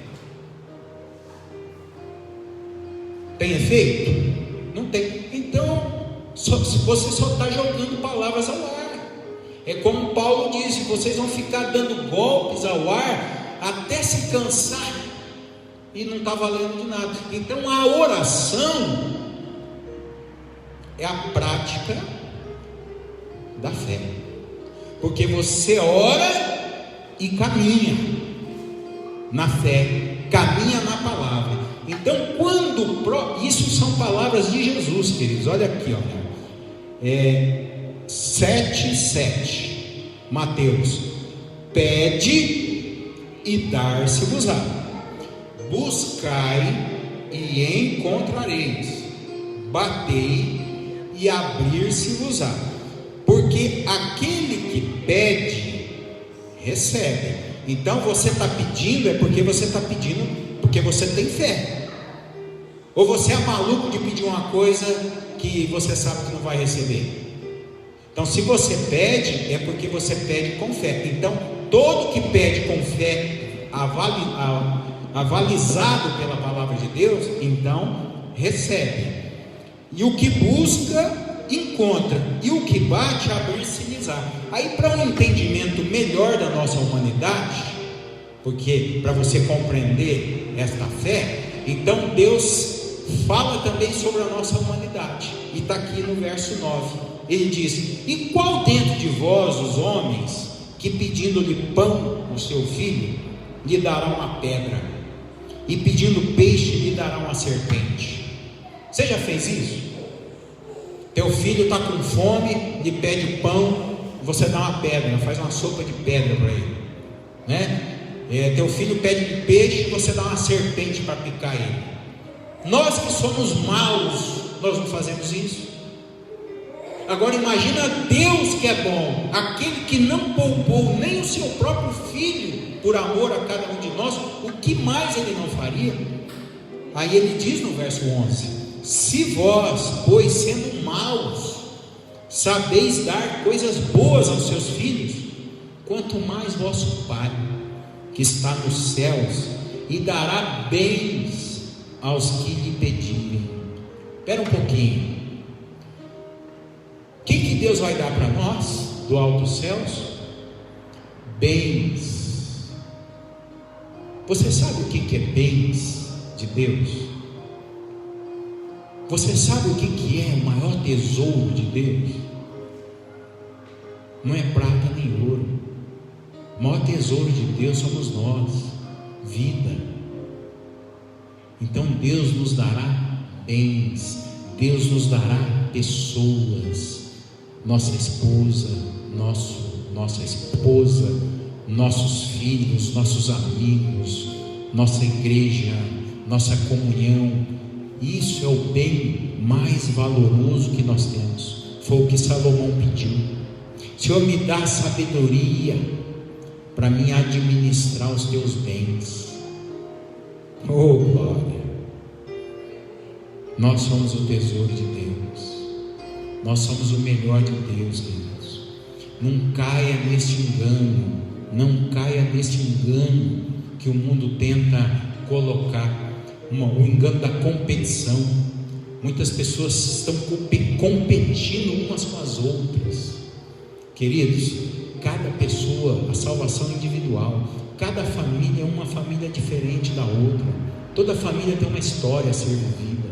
Tem efeito? Não tem. Então você só está jogando palavras ao ar. É como Paulo disse: vocês vão ficar dando golpes ao ar até se cansar, e não está valendo de nada. Então a oração, é a prática da fé, porque você ora e caminha na fé, caminha na palavra. Então, isso são palavras de Jesus, queridos. Olha aqui, olha, 7:7, Mateus: pede e dar-se-vos-á, buscai e encontrareis, batei e abrir-se-vos-á, porque aquele que pede recebe. Então você está pedindo, é porque você está pedindo porque você tem fé. Ou você é maluco de pedir uma coisa que você sabe que não vai receber? Então, se você pede, é porque você pede com fé. Então, todo que pede com fé, avalizado pela palavra de Deus, então recebe. E o que busca, encontra. E o que bate, abrir-se-lhes-á. Aí, para um entendimento melhor da nossa humanidade, porque para você compreender esta fé, então Deus fala também sobre a nossa humanidade. E está aqui no verso 9. Ele diz: e qual dentre de vós, os homens, que pedindo-lhe pão ao seu filho, lhe dará uma pedra, e pedindo peixe, lhe dará uma serpente? Você já fez isso? Teu filho está com fome, lhe pede pão, você dá uma pedra, faz uma sopa de pedra para ele, né? Teu filho pede peixe, você dá uma serpente para picar ele. Nós que somos maus, nós não fazemos isso. Agora imagina Deus que é bom, aquele que não poupou nem o seu próprio filho por amor a cada um de nós, o que mais ele não faria? Aí ele diz no verso 11: se vós, pois sendo maus, sabeis dar coisas boas aos seus filhos, quanto mais vosso Pai que está nos céus e dará bens aos que lhe pedirem. Espera um pouquinho. O que Deus vai dar para nós do alto dos céus? Bens. Você sabe o que é bens de Deus? Você sabe o que é o maior tesouro de Deus? Não é prata nem ouro. O maior tesouro de Deus somos nós, vida. Então Deus nos dará bens, Deus nos dará pessoas, nossa esposa, nossos filhos, nossos amigos, nossa igreja, nossa comunhão. Isso é o bem mais valoroso que nós temos. Foi o que Salomão pediu: Senhor, me dá sabedoria para mim administrar os teus bens. Oh glória! Nós somos o tesouro de Deus, nós somos o melhor de Deus, queridos. Não caia neste engano, não caia neste engano que o mundo tenta colocar, o engano da competição. Muitas pessoas estão competindo umas com as outras. Queridos, cada pessoa, a salvação é individual. Cada família é uma família diferente da outra. Toda família tem uma história a ser vivida.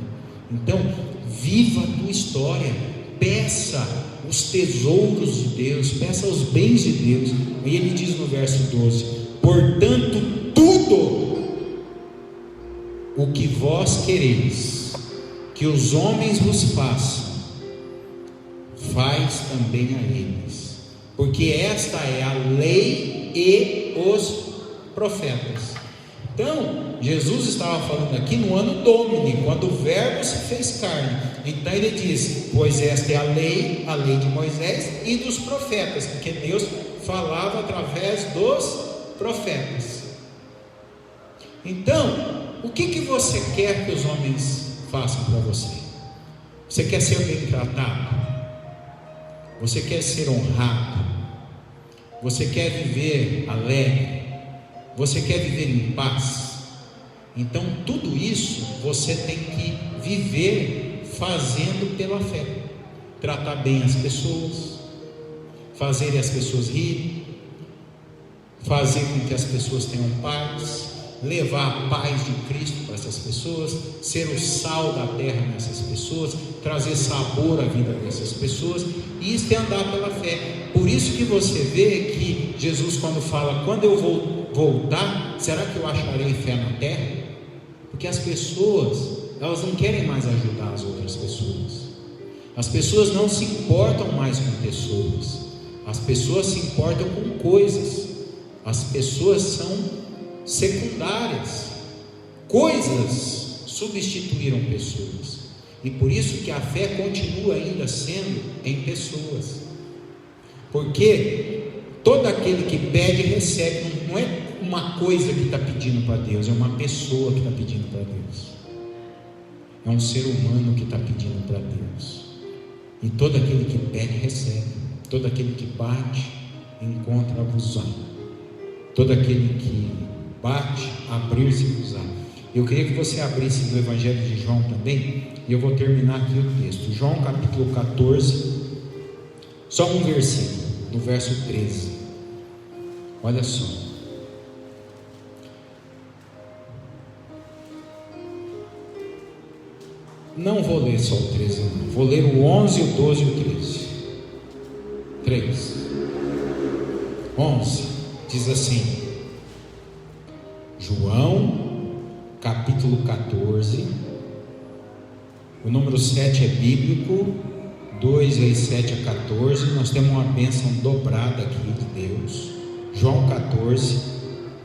Então, viva a tua história. Peça os tesouros de Deus, peça os bens de Deus. E ele diz no verso 12: portanto, tudo o que vós quereis que os homens vos façam, faz também a eles, porque esta é a lei e os profetas. Então, Jesus estava falando aqui no ano Domini, quando o verbo se fez carne. Então ele diz: pois esta é a lei de Moisés e dos profetas, porque Deus falava através dos profetas. Então, o que você quer que os homens façam para você? Você quer ser bem tratado? Você quer ser honrado? Você quer viver alegre? Você quer viver em paz? Então tudo isso você tem que viver fazendo pela fé. Tratar bem as pessoas, fazer as pessoas rirem, fazer com que as pessoas tenham paz, levar a paz de Cristo para essas pessoas, ser o sal da terra nessas pessoas, trazer sabor à vida dessas pessoas, e isso é andar pela fé. Por isso que você vê que Jesus, quando fala, quando eu vou voltar, será que eu acharei fé na terra? Porque as pessoas, elas não querem mais ajudar as outras pessoas. As pessoas não se importam mais com pessoas, as pessoas se importam com coisas. As pessoas são secundárias, coisas substituíram pessoas, e por isso que a fé continua ainda sendo em pessoas, porque todo aquele que pede recebe. Não é uma coisa que está pedindo para Deus, é uma pessoa que está pedindo para Deus, é um ser humano que está pedindo para Deus. E todo aquele que pede recebe, todo aquele que bate encontra abusar, todo aquele que bate, abrir-se-vos-á. Eu queria que você abrisse no Evangelho de João também, e eu vou terminar aqui o texto. João capítulo 14, só um versículo, no verso 13. Olha só. Não vou ler só o 13, não. Vou ler o 11, o 12 e o 13. 3. 11 diz assim: João capítulo 14, o número 7 é bíblico, 2 e 7 a 14, nós temos uma bênção dobrada aqui de Deus. João 14,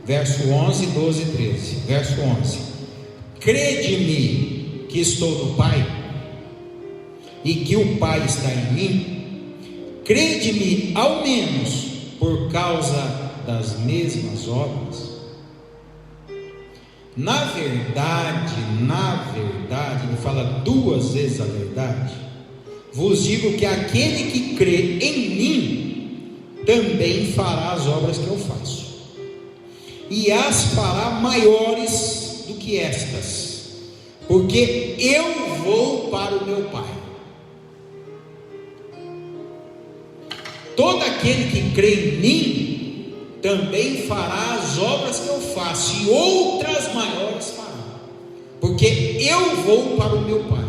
verso 11, 12 e 13. Verso 11: Crede-me que estou no Pai, e que o Pai está em mim. Crede-me ao menos por causa das mesmas obras. Na verdade, ele fala duas vezes a verdade, vos digo que aquele que crê em mim também fará as obras que eu faço, e as fará maiores do que estas, porque eu vou para o meu Pai. Todo aquele que crê em mim também fará as obras que eu faço, e outras maiores fará, porque eu vou para o meu Pai.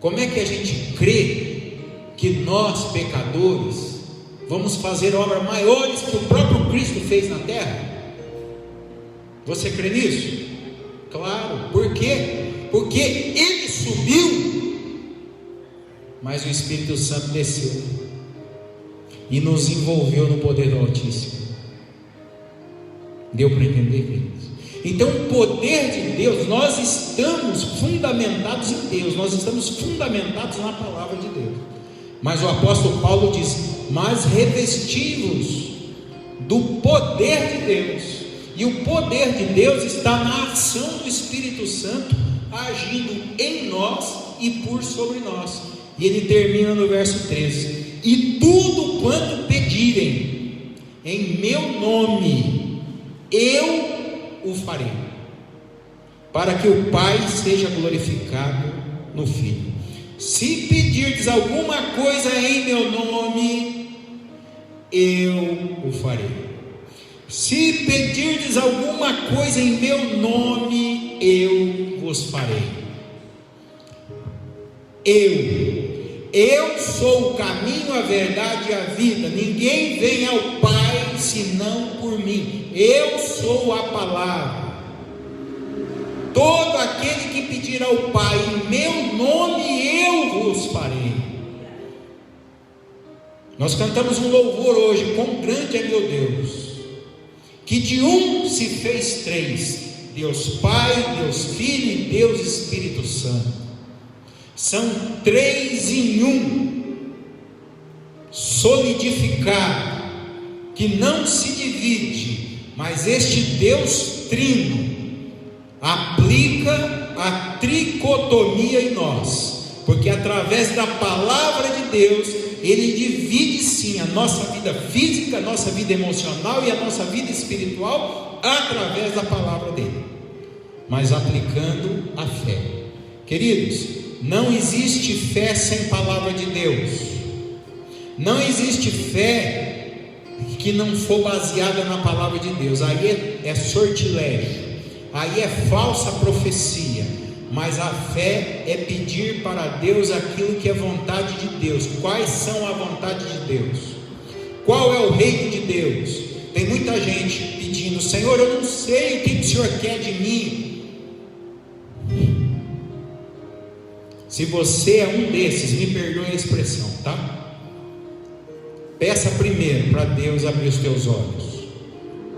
Como é que a gente crê que nós, pecadores, vamos fazer obras maiores que o próprio Cristo fez na terra? Você crê nisso? Claro. Por quê? Porque Ele subiu, mas o Espírito Santo desceu e nos envolveu no poder do Altíssimo. Deu para entender, queridos? Então o poder de Deus, nós estamos fundamentados em Deus, nós estamos fundamentados na palavra de Deus. Mas o apóstolo Paulo diz: mas revestivos do poder de Deus. E o poder de Deus está na ação do Espírito Santo agindo em nós e por sobre nós. E ele termina no verso 13: e tudo quanto pedirem em meu nome, eu o farei, para que o Pai seja glorificado no Filho. Se pedirdes alguma coisa em meu nome, eu o farei. Se pedirdes alguma coisa em meu nome, eu vos farei. Eu sou o caminho, a verdade e a vida. Ninguém vem ao Pai senão por mim. Eu sou a palavra. Todo aquele que pedir ao Pai em meu nome, eu vos farei. Nós cantamos um louvor hoje: quão grande é meu Deus, que de um se fez três: Deus Pai, Deus Filho e Deus Espírito Santo. São três em um, solidificado, que não se divide, mas este Deus trino aplica a tricotomia em nós, porque através da palavra de Deus, Ele divide sim a nossa vida física, a nossa vida emocional e a nossa vida espiritual, através da palavra dele, mas aplicando a fé. Queridos, não existe fé sem palavra de Deus. Não existe fé que não for baseada na palavra de Deus, aí é sortilégio, aí é falsa profecia. Mas a fé é pedir para Deus aquilo que é vontade de Deus. Quais são a vontade de Deus? Qual é o reino de Deus? Tem muita gente pedindo: Senhor, eu não sei o que o Senhor quer de mim. Se você é um desses, me perdoe a expressão, tá? Peça primeiro para Deus abrir os teus olhos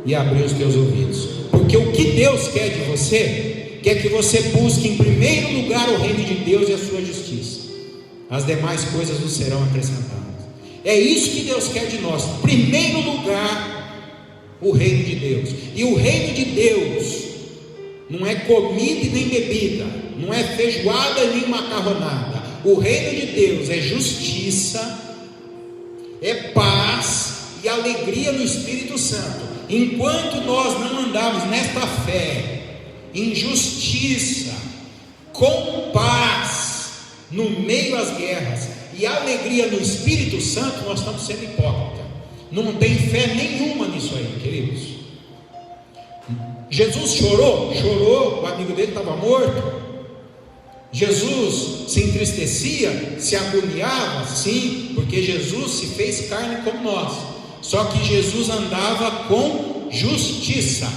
e abrir os teus ouvidos, porque o que Deus quer de você, quer que você busque em primeiro lugar o reino de Deus e a sua justiça. As demais coisas nos serão acrescentadas. É isso que Deus quer de nós. Em primeiro lugar, o reino de Deus. E o reino de Deus não é comida e nem bebida, não é feijoada e nem macarronada. O reino de Deus é justiça, é paz e alegria no Espírito Santo. Enquanto nós não andarmos nesta fé, em justiça, com paz, no meio às guerras, e alegria no Espírito Santo, nós estamos sendo hipócritas. Não tem fé nenhuma nisso aí, queridos. Jesus chorou, o amigo dele estava morto. Jesus se entristecia, se agoniava, sim, porque Jesus se fez carne como nós. Só que Jesus andava com justiça.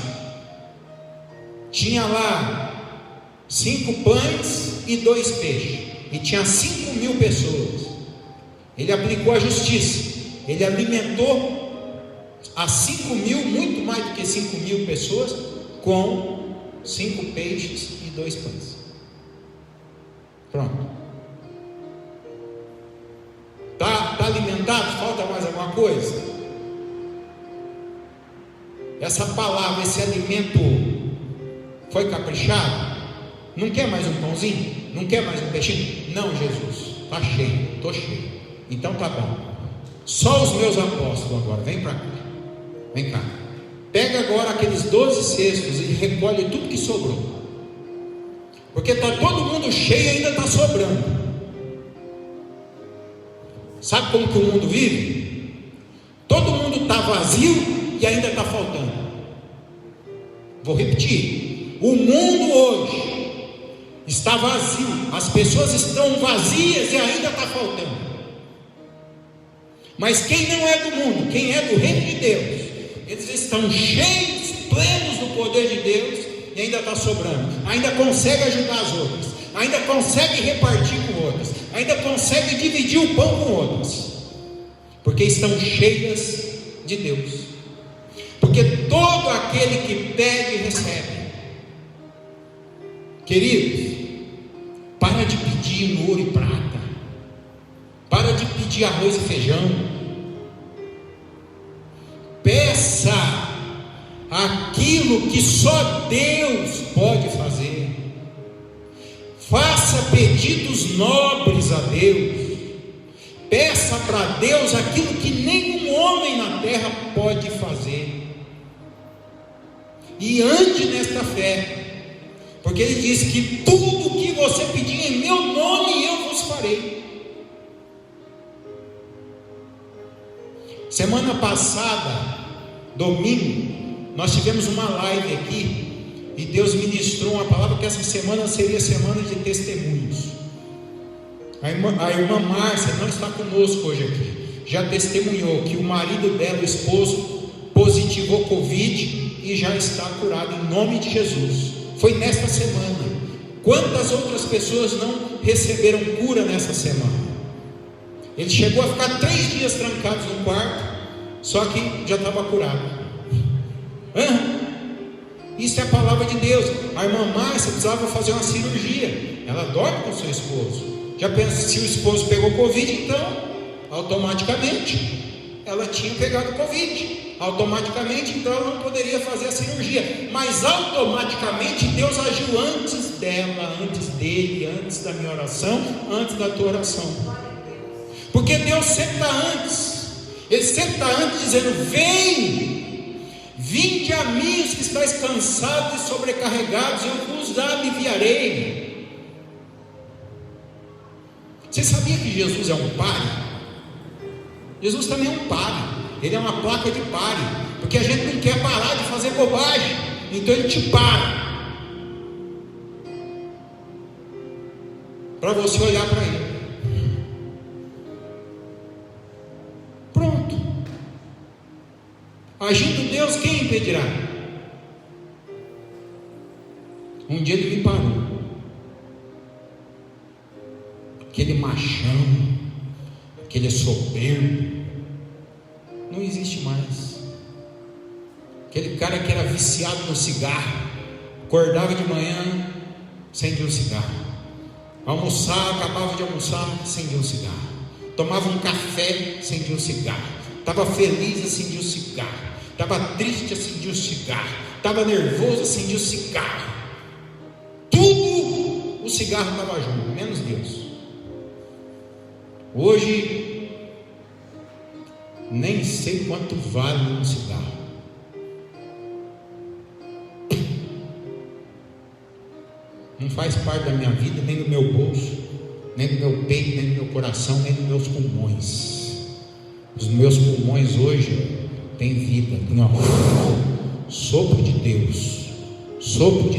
Tinha lá 5 pães e 2 peixes, e tinha 5.000 pessoas. Ele aplicou a justiça, ele alimentou a 5.000, muito mais do que 5.000 pessoas, com 5 peixes e 2 pães. Pronto. Tá alimentado? Falta mais alguma coisa? Essa palavra, esse alimento foi caprichado? Não quer mais um pãozinho? Não quer mais um peixinho? Não, Jesus, está cheio, estou cheio. Então tá bom. Só os meus apóstolos agora, vem para cá. Vem cá. Pega agora aqueles 12 cestos e recolhe tudo que sobrou. Porque está todo mundo cheio e ainda está sobrando. Sabe como que o mundo vive? Todo mundo está vazio e ainda está faltando. Vou repetir: o mundo hoje está vazio, as pessoas estão vazias e ainda está faltando. Mas quem não é do mundo, quem é do reino de Deus, eles estão cheios, plenos do poder de Deus, e ainda está sobrando, ainda consegue ajudar as outras, ainda consegue repartir com outras, ainda consegue dividir o pão com outras, porque estão cheias de Deus. Porque todo aquele que pede, recebe. Queridos, para de pedir ouro e prata, para de pedir arroz e feijão. Peça aquilo que só Deus pode fazer. Faça pedidos nobres a Deus. Peça para Deus aquilo que nenhum homem na terra pode fazer. E ande nesta fé, porque Ele diz que tudo que você pedir em meu nome eu vos farei. Semana passada, domingo, nós tivemos uma live aqui, e Deus ministrou uma palavra que essa semana seria semana de testemunhos. A irmã Márcia não está conosco hoje aqui, já testemunhou que o marido dela, o esposo, positivou Covid e já está curado em nome de Jesus. Foi nesta semana. Quantas outras pessoas não receberam cura nessa semana? Ele chegou a ficar 3 dias trancados no quarto, só que já estava curado. Isso é a palavra de Deus. A irmã Márcia precisava fazer uma cirurgia. Ela dorme com seu esposo. Já pensa, se o esposo pegou Covid, então automaticamente ela tinha pegado Covid. Automaticamente então ela não poderia fazer a cirurgia. Mas automaticamente Deus agiu antes dela, antes dele, antes da minha oração, antes da tua oração. Porque Deus sempre está antes. Ele sempre está antes dizendo: vinde a mim os que estáis cansados e sobrecarregados, eu vos aliviarei. Você sabia que Jesus é um pai? Jesus também é um pai. Ele é uma placa de pare, porque a gente não quer parar de fazer bobagem, então ele te para você olhar para ele. Pronto. Agindo Deus, quem impedirá? Um dia ele me parou. Aquele machão, aquele soberbo, não existe mais. Aquele cara que era viciado no cigarro, acordava de manhã, acendia um cigarro, almoçava, acabava de almoçar, acendia um cigarro, tomava um café, acendia um cigarro, estava feliz, acendia um cigarro, estava triste, acendia um cigarro, estava nervoso, acendia um cigarro. Tudo o cigarro estava junto, menos Deus. Hoje nem sei quanto vale um cigarro. Não faz parte da minha vida, nem do meu bolso, nem do meu peito, nem do meu coração, nem dos meus pulmões. Os meus pulmões hoje têm vida, tem sopro de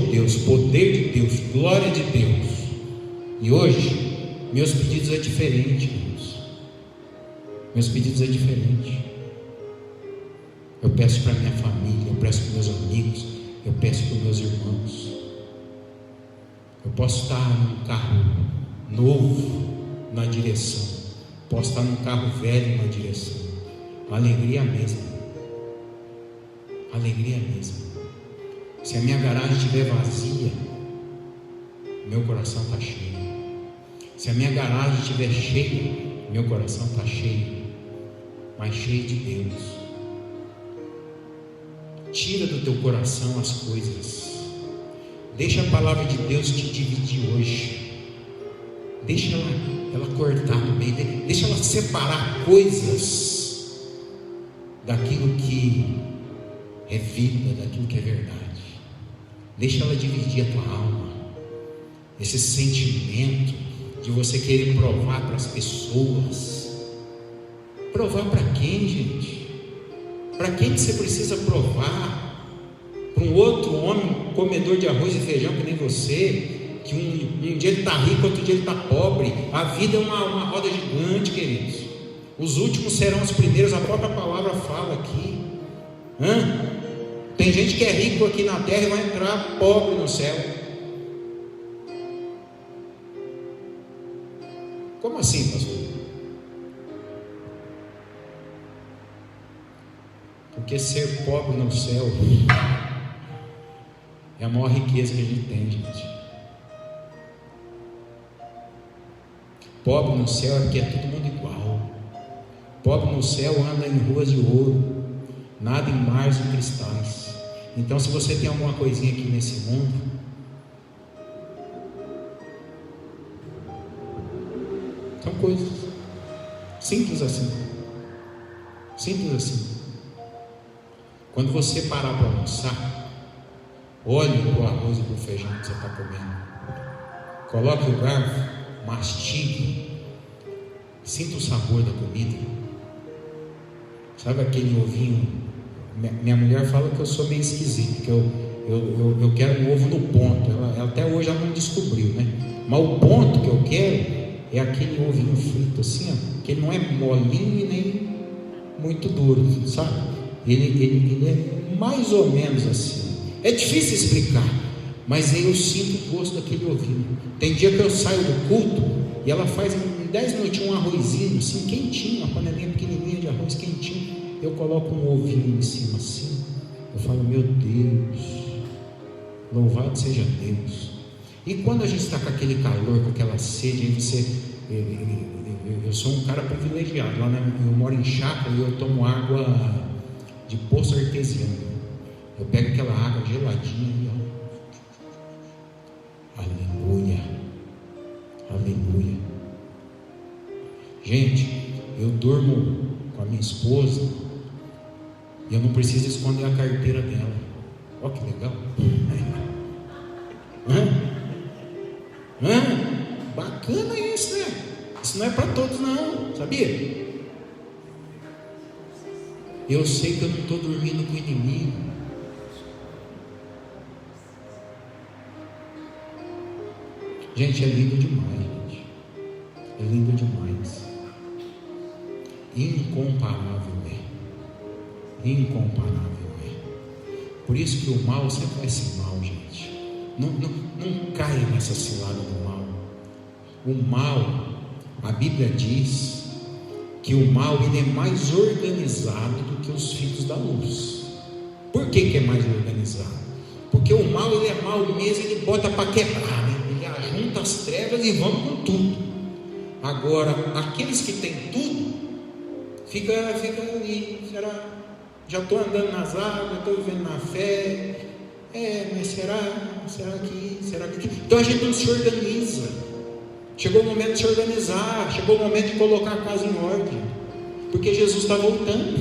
Deus, poder de Deus, glória de Deus. E hoje meus pedidos é diferente, Deus. Meus pedidos é diferente. Eu peço para minha família, eu peço para meus amigos, eu peço para meus irmãos. Eu posso estar num carro novo na direção, posso estar num carro velho na direção. Alegria mesmo. Alegria mesmo. Se a minha garagem estiver vazia, meu coração está cheio. Se a minha garagem estiver cheia, meu coração está cheio, mas cheio de Deus. Tira do teu coração as coisas. Deixa a palavra de Deus te dividir hoje. Deixa ela cortar no meio. Deixa ela separar coisas daquilo que é vida, daquilo que é verdade. Deixa ela dividir a tua alma. Esse sentimento de você querer provar para as pessoas. Provar para quem, gente? Para quem que você precisa provar? Para um outro homem, comedor de arroz e feijão que nem você, que um dia ele está rico, outro dia ele está pobre. A vida é uma roda gigante, queridos. Os últimos serão os primeiros, a própria palavra fala aqui. Tem gente que é rico aqui na terra e vai entrar pobre no céu. Como assim, pastor? Porque ser pobre no céu é a maior riqueza que a gente tem, gente. Pobre no céu é porque é todo mundo igual. Pobre no céu anda em ruas de ouro, nada em mares e cristais. Então, se você tem alguma coisinha aqui nesse mundo, são coisas simples assim. Simples assim. Quando você parar para almoçar, olhe para o arroz e para o feijão que você está comendo. Coloque o garfo, mastigue, sinta o sabor da comida. Sabe aquele ovinho? Minha mulher fala que eu sou meio esquisito, que eu quero um ovo no ponto. Ela até hoje ela não descobriu, né? Mas o ponto que eu quero é aquele ovinho frito assim, ó, que ele não é molinho e nem muito duro, sabe? Ele é mais ou menos assim. É difícil explicar, mas aí eu sinto o gosto daquele ovinho. Tem dia que eu saio do culto e ela faz em 10 minutinhos um arrozinho assim, quentinho, uma panelinha pequenininha de arroz quentinho. Eu coloco um ovinho em cima assim. Eu falo, meu Deus, louvado seja Deus. E quando a gente está com aquele calor, com aquela sede, aí você... Eu sou um cara privilegiado. Lá eu moro em chácara e eu tomo água de poço artesiano. Eu pego aquela água geladinha e ó. Aleluia. Aleluia. Gente, eu durmo com a minha esposa e eu não preciso esconder a carteira dela. Ó, que legal. Bacana isso, né? Isso não é para todos não, sabia? Eu sei que eu não estou dormindo com o inimigo. Gente, é lindo demais, gente. É lindo demais. Incomparável é. Incomparável é. Por isso que o mal sempre vai ser mal, gente. Não caia nessa cilada do mal. O mal, a Bíblia diz que o mal ele é mais organizado do que os filhos da luz. Por que é mais organizado? Porque o mal ele é mal mesmo, ele bota para quebrar, né? Ele ajunta as trevas e vamos com tudo. Agora, aqueles que têm tudo, fica ali, será? Já estou andando nas águas, estou vivendo na fé. Mas será que? Então a gente não se organiza. Chegou o momento de se organizar, chegou o momento de colocar a casa em ordem, porque Jesus está voltando.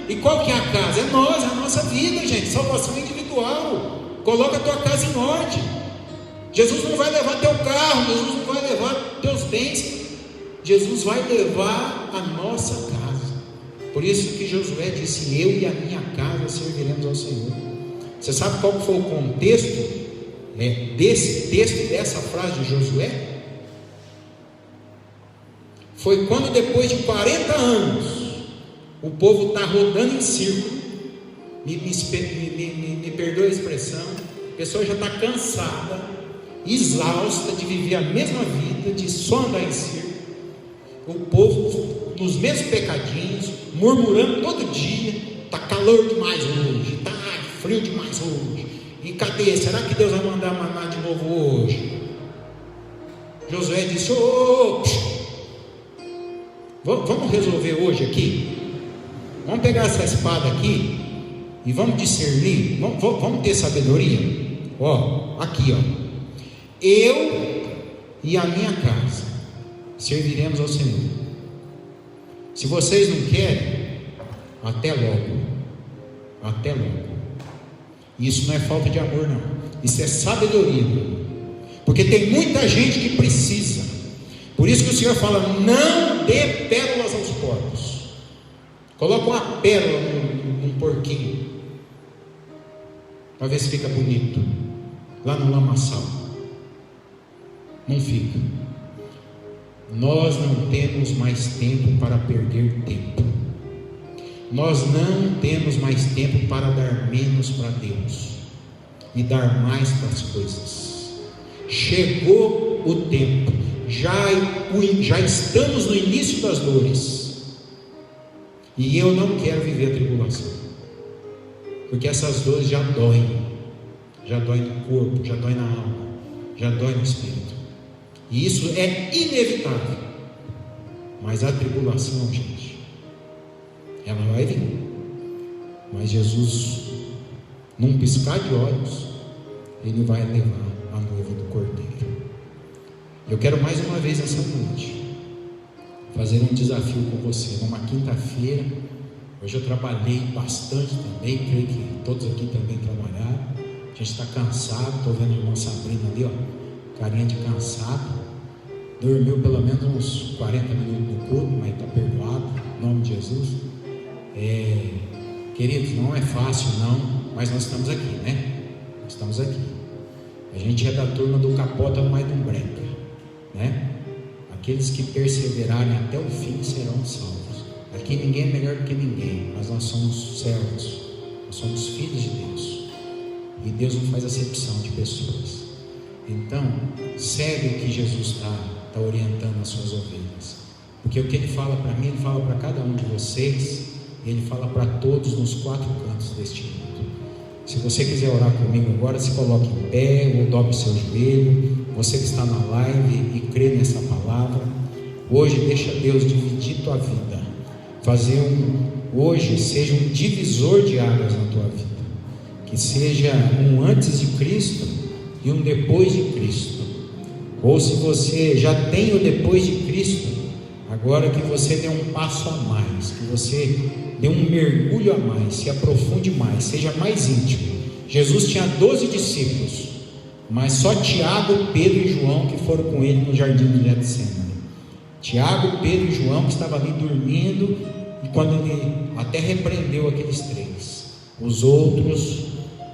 E qual que é a casa? É nós, é a nossa vida, gente, salvação individual. Coloca a tua casa em ordem. Jesus não vai levar teu carro, Jesus não vai levar teus bens, Jesus vai levar a nossa casa. Por isso que Josué disse: eu e a minha casa serviremos ao Senhor. Você sabe qual foi o contexto desse texto, dessa frase de Josué? Foi quando, depois de 40 anos, o povo está rodando em círculo. Me perdoa a expressão, a pessoa já está cansada, exausta de viver a mesma vida, de só andar em círculo. O povo nos mesmos pecadinhos, murmurando todo dia: está calor demais hoje, está frio demais hoje. E cadê? Será que Deus vai mandar maná de novo hoje? Josué disse: vamos resolver hoje aqui. Vamos pegar essa espada aqui e vamos discernir. Vamos ter sabedoria. Aqui, eu e a minha casa serviremos ao Senhor. Se vocês não querem, até logo. Até logo. Isso não é falta de amor, não. Isso é sabedoria. Porque tem muita gente que precisa. Por isso que o Senhor fala: não dê pérolas aos porcos. Coloca uma pérola num porquinho, para ver se fica bonito. Lá no lamaçal. Não fica. Nós não temos mais tempo para perder tempo. Nós não temos mais tempo para dar menos para Deus e dar mais para as coisas. Chegou o tempo, já estamos no início das dores, e eu não quero viver a tribulação, porque essas dores já doem no corpo, já dói na alma, já dói no espírito, e isso é inevitável. Mas a tribulação, gente, ela vai vir. Mas Jesus, num piscar de olhos, Ele vai levar a noiva do Cordeiro. Eu quero mais uma vez essa noite fazer um desafio com você. Numa quinta-feira, hoje eu trabalhei bastante também, creio que todos aqui também trabalharam. A gente está cansado, estou vendo a irmã Sabrina ali, carinha de cansado. Dormiu pelo menos uns 40 minutos no culto, mas está perdoado, em nome de Jesus. Queridos, não é fácil não, mas nós estamos aqui, né? Nós estamos aqui. A gente é da turma do capota mais do breca, né? Aqueles que perseverarem até o fim serão salvos. Aqui ninguém é melhor do que ninguém, mas nós somos servos, nós somos filhos de Deus, e Deus não faz acepção de pessoas. Então, segue o que Jesus está orientando as suas ovelhas, porque o que Ele fala para mim, Ele fala para cada um de vocês. Ele fala para todos nos 4 cantos deste mundo. Se você quiser orar comigo agora, se coloque em pé ou dobre seu joelho. Você que está na live e crê nessa palavra, hoje deixa Deus dividir tua vida, hoje seja um divisor de águas na tua vida, que seja um antes de Cristo e um depois de Cristo. Ou se você já tem o depois de Cristo, agora que você dê um passo a mais, que você dê um mergulho a mais, se aprofunde mais, seja mais íntimo. Jesus tinha 12 discípulos, mas só Tiago, Pedro e João que foram com ele no jardim de Getsemane. Tiago, Pedro e João que estavam ali dormindo, e quando ele até repreendeu aqueles 3, os outros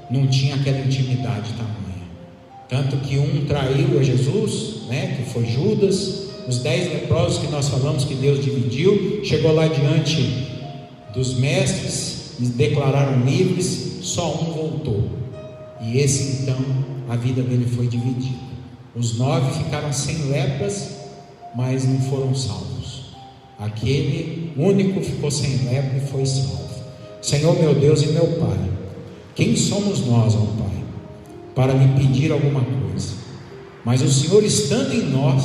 não tinham aquela intimidade tamanha, tanto que um traiu a Jesus, né, que foi Judas. Os 10 leprosos que nós falamos que Deus dividiu, chegou lá diante dos mestres, eles declararam livres, só um voltou, e esse então, a vida dele foi dividida. Os 9 ficaram sem lepras, mas não foram salvos. Aquele único ficou sem lepra e foi salvo. Senhor meu Deus e meu Pai, quem somos nós, ó Pai, para lhe pedir alguma coisa? Mas o Senhor estando em nós,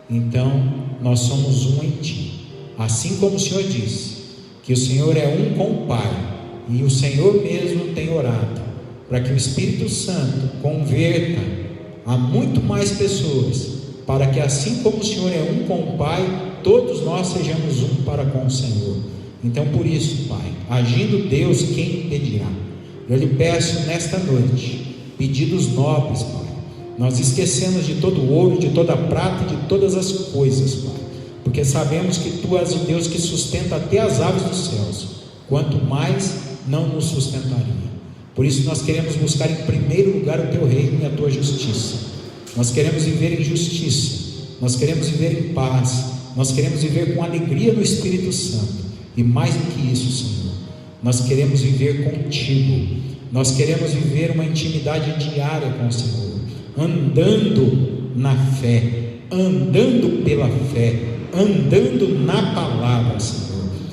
então nós somos um em Ti. Assim como o Senhor disse que o Senhor é um com o Pai, e o Senhor mesmo tem orado para que o Espírito Santo converta a muito mais pessoas, para que assim como o Senhor é um com o Pai, todos nós sejamos um para com o Senhor. Então por isso, Pai, agindo Deus, quem impedirá? Eu lhe peço nesta noite pedidos nobres, Pai. Nós esquecemos de todo o ouro, de toda a prata e de todas as coisas, Pai, porque sabemos que Tu és o Deus que sustenta até as aves dos céus, quanto mais não nos sustentaria. Por isso nós queremos buscar em primeiro lugar o Teu reino e a Tua justiça. Nós queremos viver em justiça, nós queremos viver em paz, nós queremos viver com alegria no Espírito Santo, e mais do que isso, Senhor, nós queremos viver contigo, nós queremos viver uma intimidade diária com o Senhor, andando na fé, andando pela fé, andando na palavra, Senhor.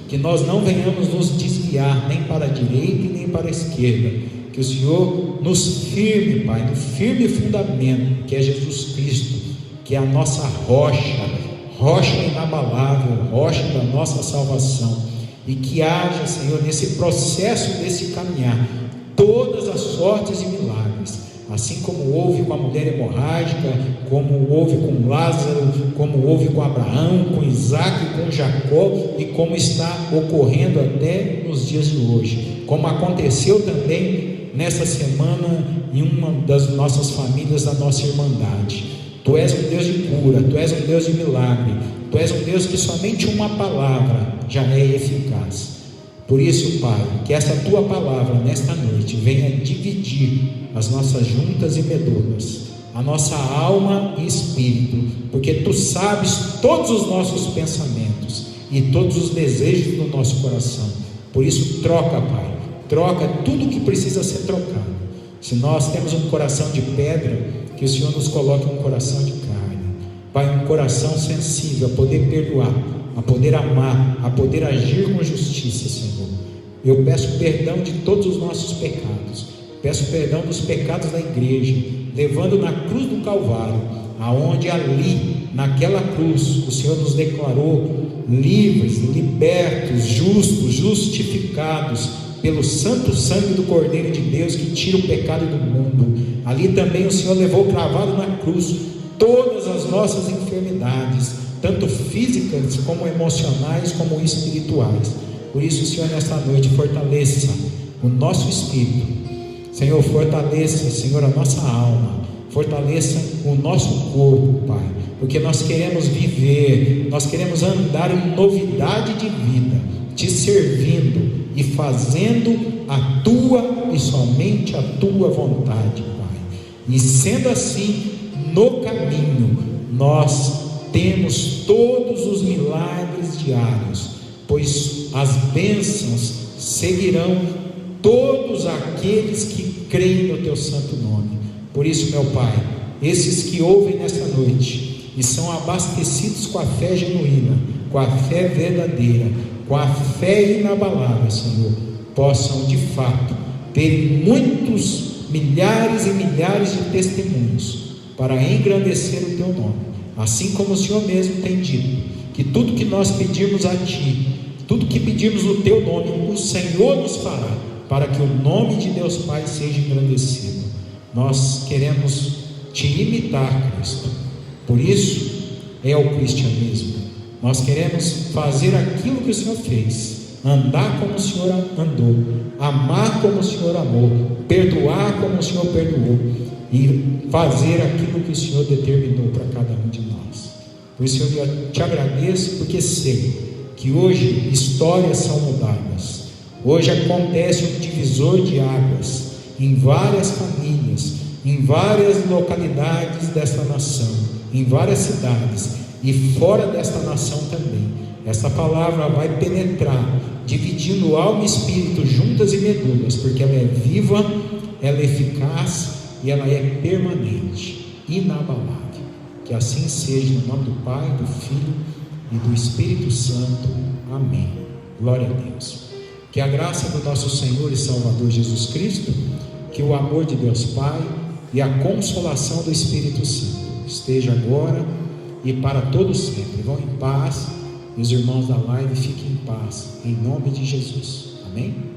Que nós não venhamos nos desviar nem para a direita e nem para a esquerda. Que o Senhor nos firme, Pai, no firme fundamento que é Jesus Cristo, que é a nossa rocha, rocha inabalável, rocha da nossa salvação. E que haja, Senhor, nesse processo desse caminhar, todas as sortes e milagres, assim como houve com a mulher hemorrágica, como houve com Lázaro, como houve com Abraão, com Isaac, com Jacó, e como está ocorrendo até nos dias de hoje, como aconteceu também nessa semana em uma das nossas famílias, da nossa irmandade. Tu és um Deus de cura, Tu és um Deus de milagre, Tu és um Deus que somente uma palavra já é eficaz. Por isso, Pai, que essa Tua palavra nesta noite venha dividir as nossas juntas e medulas, a nossa alma e espírito, porque Tu sabes todos os nossos pensamentos e todos os desejos do nosso coração. Por isso, troca, Pai, troca tudo que precisa ser trocado. Se nós temos um coração de pedra, que o Senhor nos coloque um coração de carne, Pai, um coração sensível a poder perdoar, a poder amar, a poder agir com justiça, Senhor. Eu peço perdão de todos os nossos pecados, peço perdão dos pecados da igreja, levando na cruz do Calvário, aonde ali, naquela cruz, o Senhor nos declarou livres, libertos, justos, justificados pelo santo sangue do Cordeiro de Deus, que tira o pecado do mundo. Ali também o Senhor levou cravado na cruz todas as nossas enfermidades, tanto físicas como emocionais, como espirituais. Por isso, Senhor, nesta noite fortaleça o nosso espírito, Senhor, fortaleça, Senhor, a nossa alma, fortaleça o nosso corpo, Pai, porque nós queremos viver, nós queremos andar em novidade de vida, Te servindo e fazendo a Tua e somente a Tua vontade, Pai. E sendo assim, no caminho nós temos todos os milagres diários, pois as bênçãos seguirão todos aqueles que creem no Teu santo nome. Por isso, meu Pai, esses que ouvem nesta noite e são abastecidos com a fé genuína, com a fé verdadeira, com a fé inabalável, Senhor, possam de fato ter muitos, milhares e milhares de testemunhos para engrandecer o Teu nome, assim como o Senhor mesmo tem dito, que tudo que nós pedirmos a Ti, tudo que pedirmos no Teu nome, o Senhor nos fará, para que o nome de Deus Pai seja engrandecido. Nós queremos Te imitar, Cristo. Por isso é o cristianismo. Nós queremos fazer aquilo que o Senhor fez, andar como o Senhor andou, amar como o Senhor amou, perdoar como o Senhor perdoou e fazer aquilo que o Senhor determinou para cada um de nós. Por isso eu te agradeço, porque sei que hoje histórias são mudadas. Hoje acontece um divisor de águas em várias famílias, em várias localidades desta nação, em várias cidades e fora desta nação também. Essa palavra vai penetrar, dividindo alma e espírito, juntas e medulas, porque ela é viva, ela é eficaz e ela é permanente, inabalável. Que assim seja, no nome do Pai, do Filho e do Espírito Santo. Amém. Glória a Deus. Que a graça do nosso Senhor e Salvador Jesus Cristo, que o amor de Deus Pai e a consolação do Espírito Santo esteja agora e para todos sempre. Vão em paz, e os irmãos da live fiquem em paz, em nome de Jesus. Amém?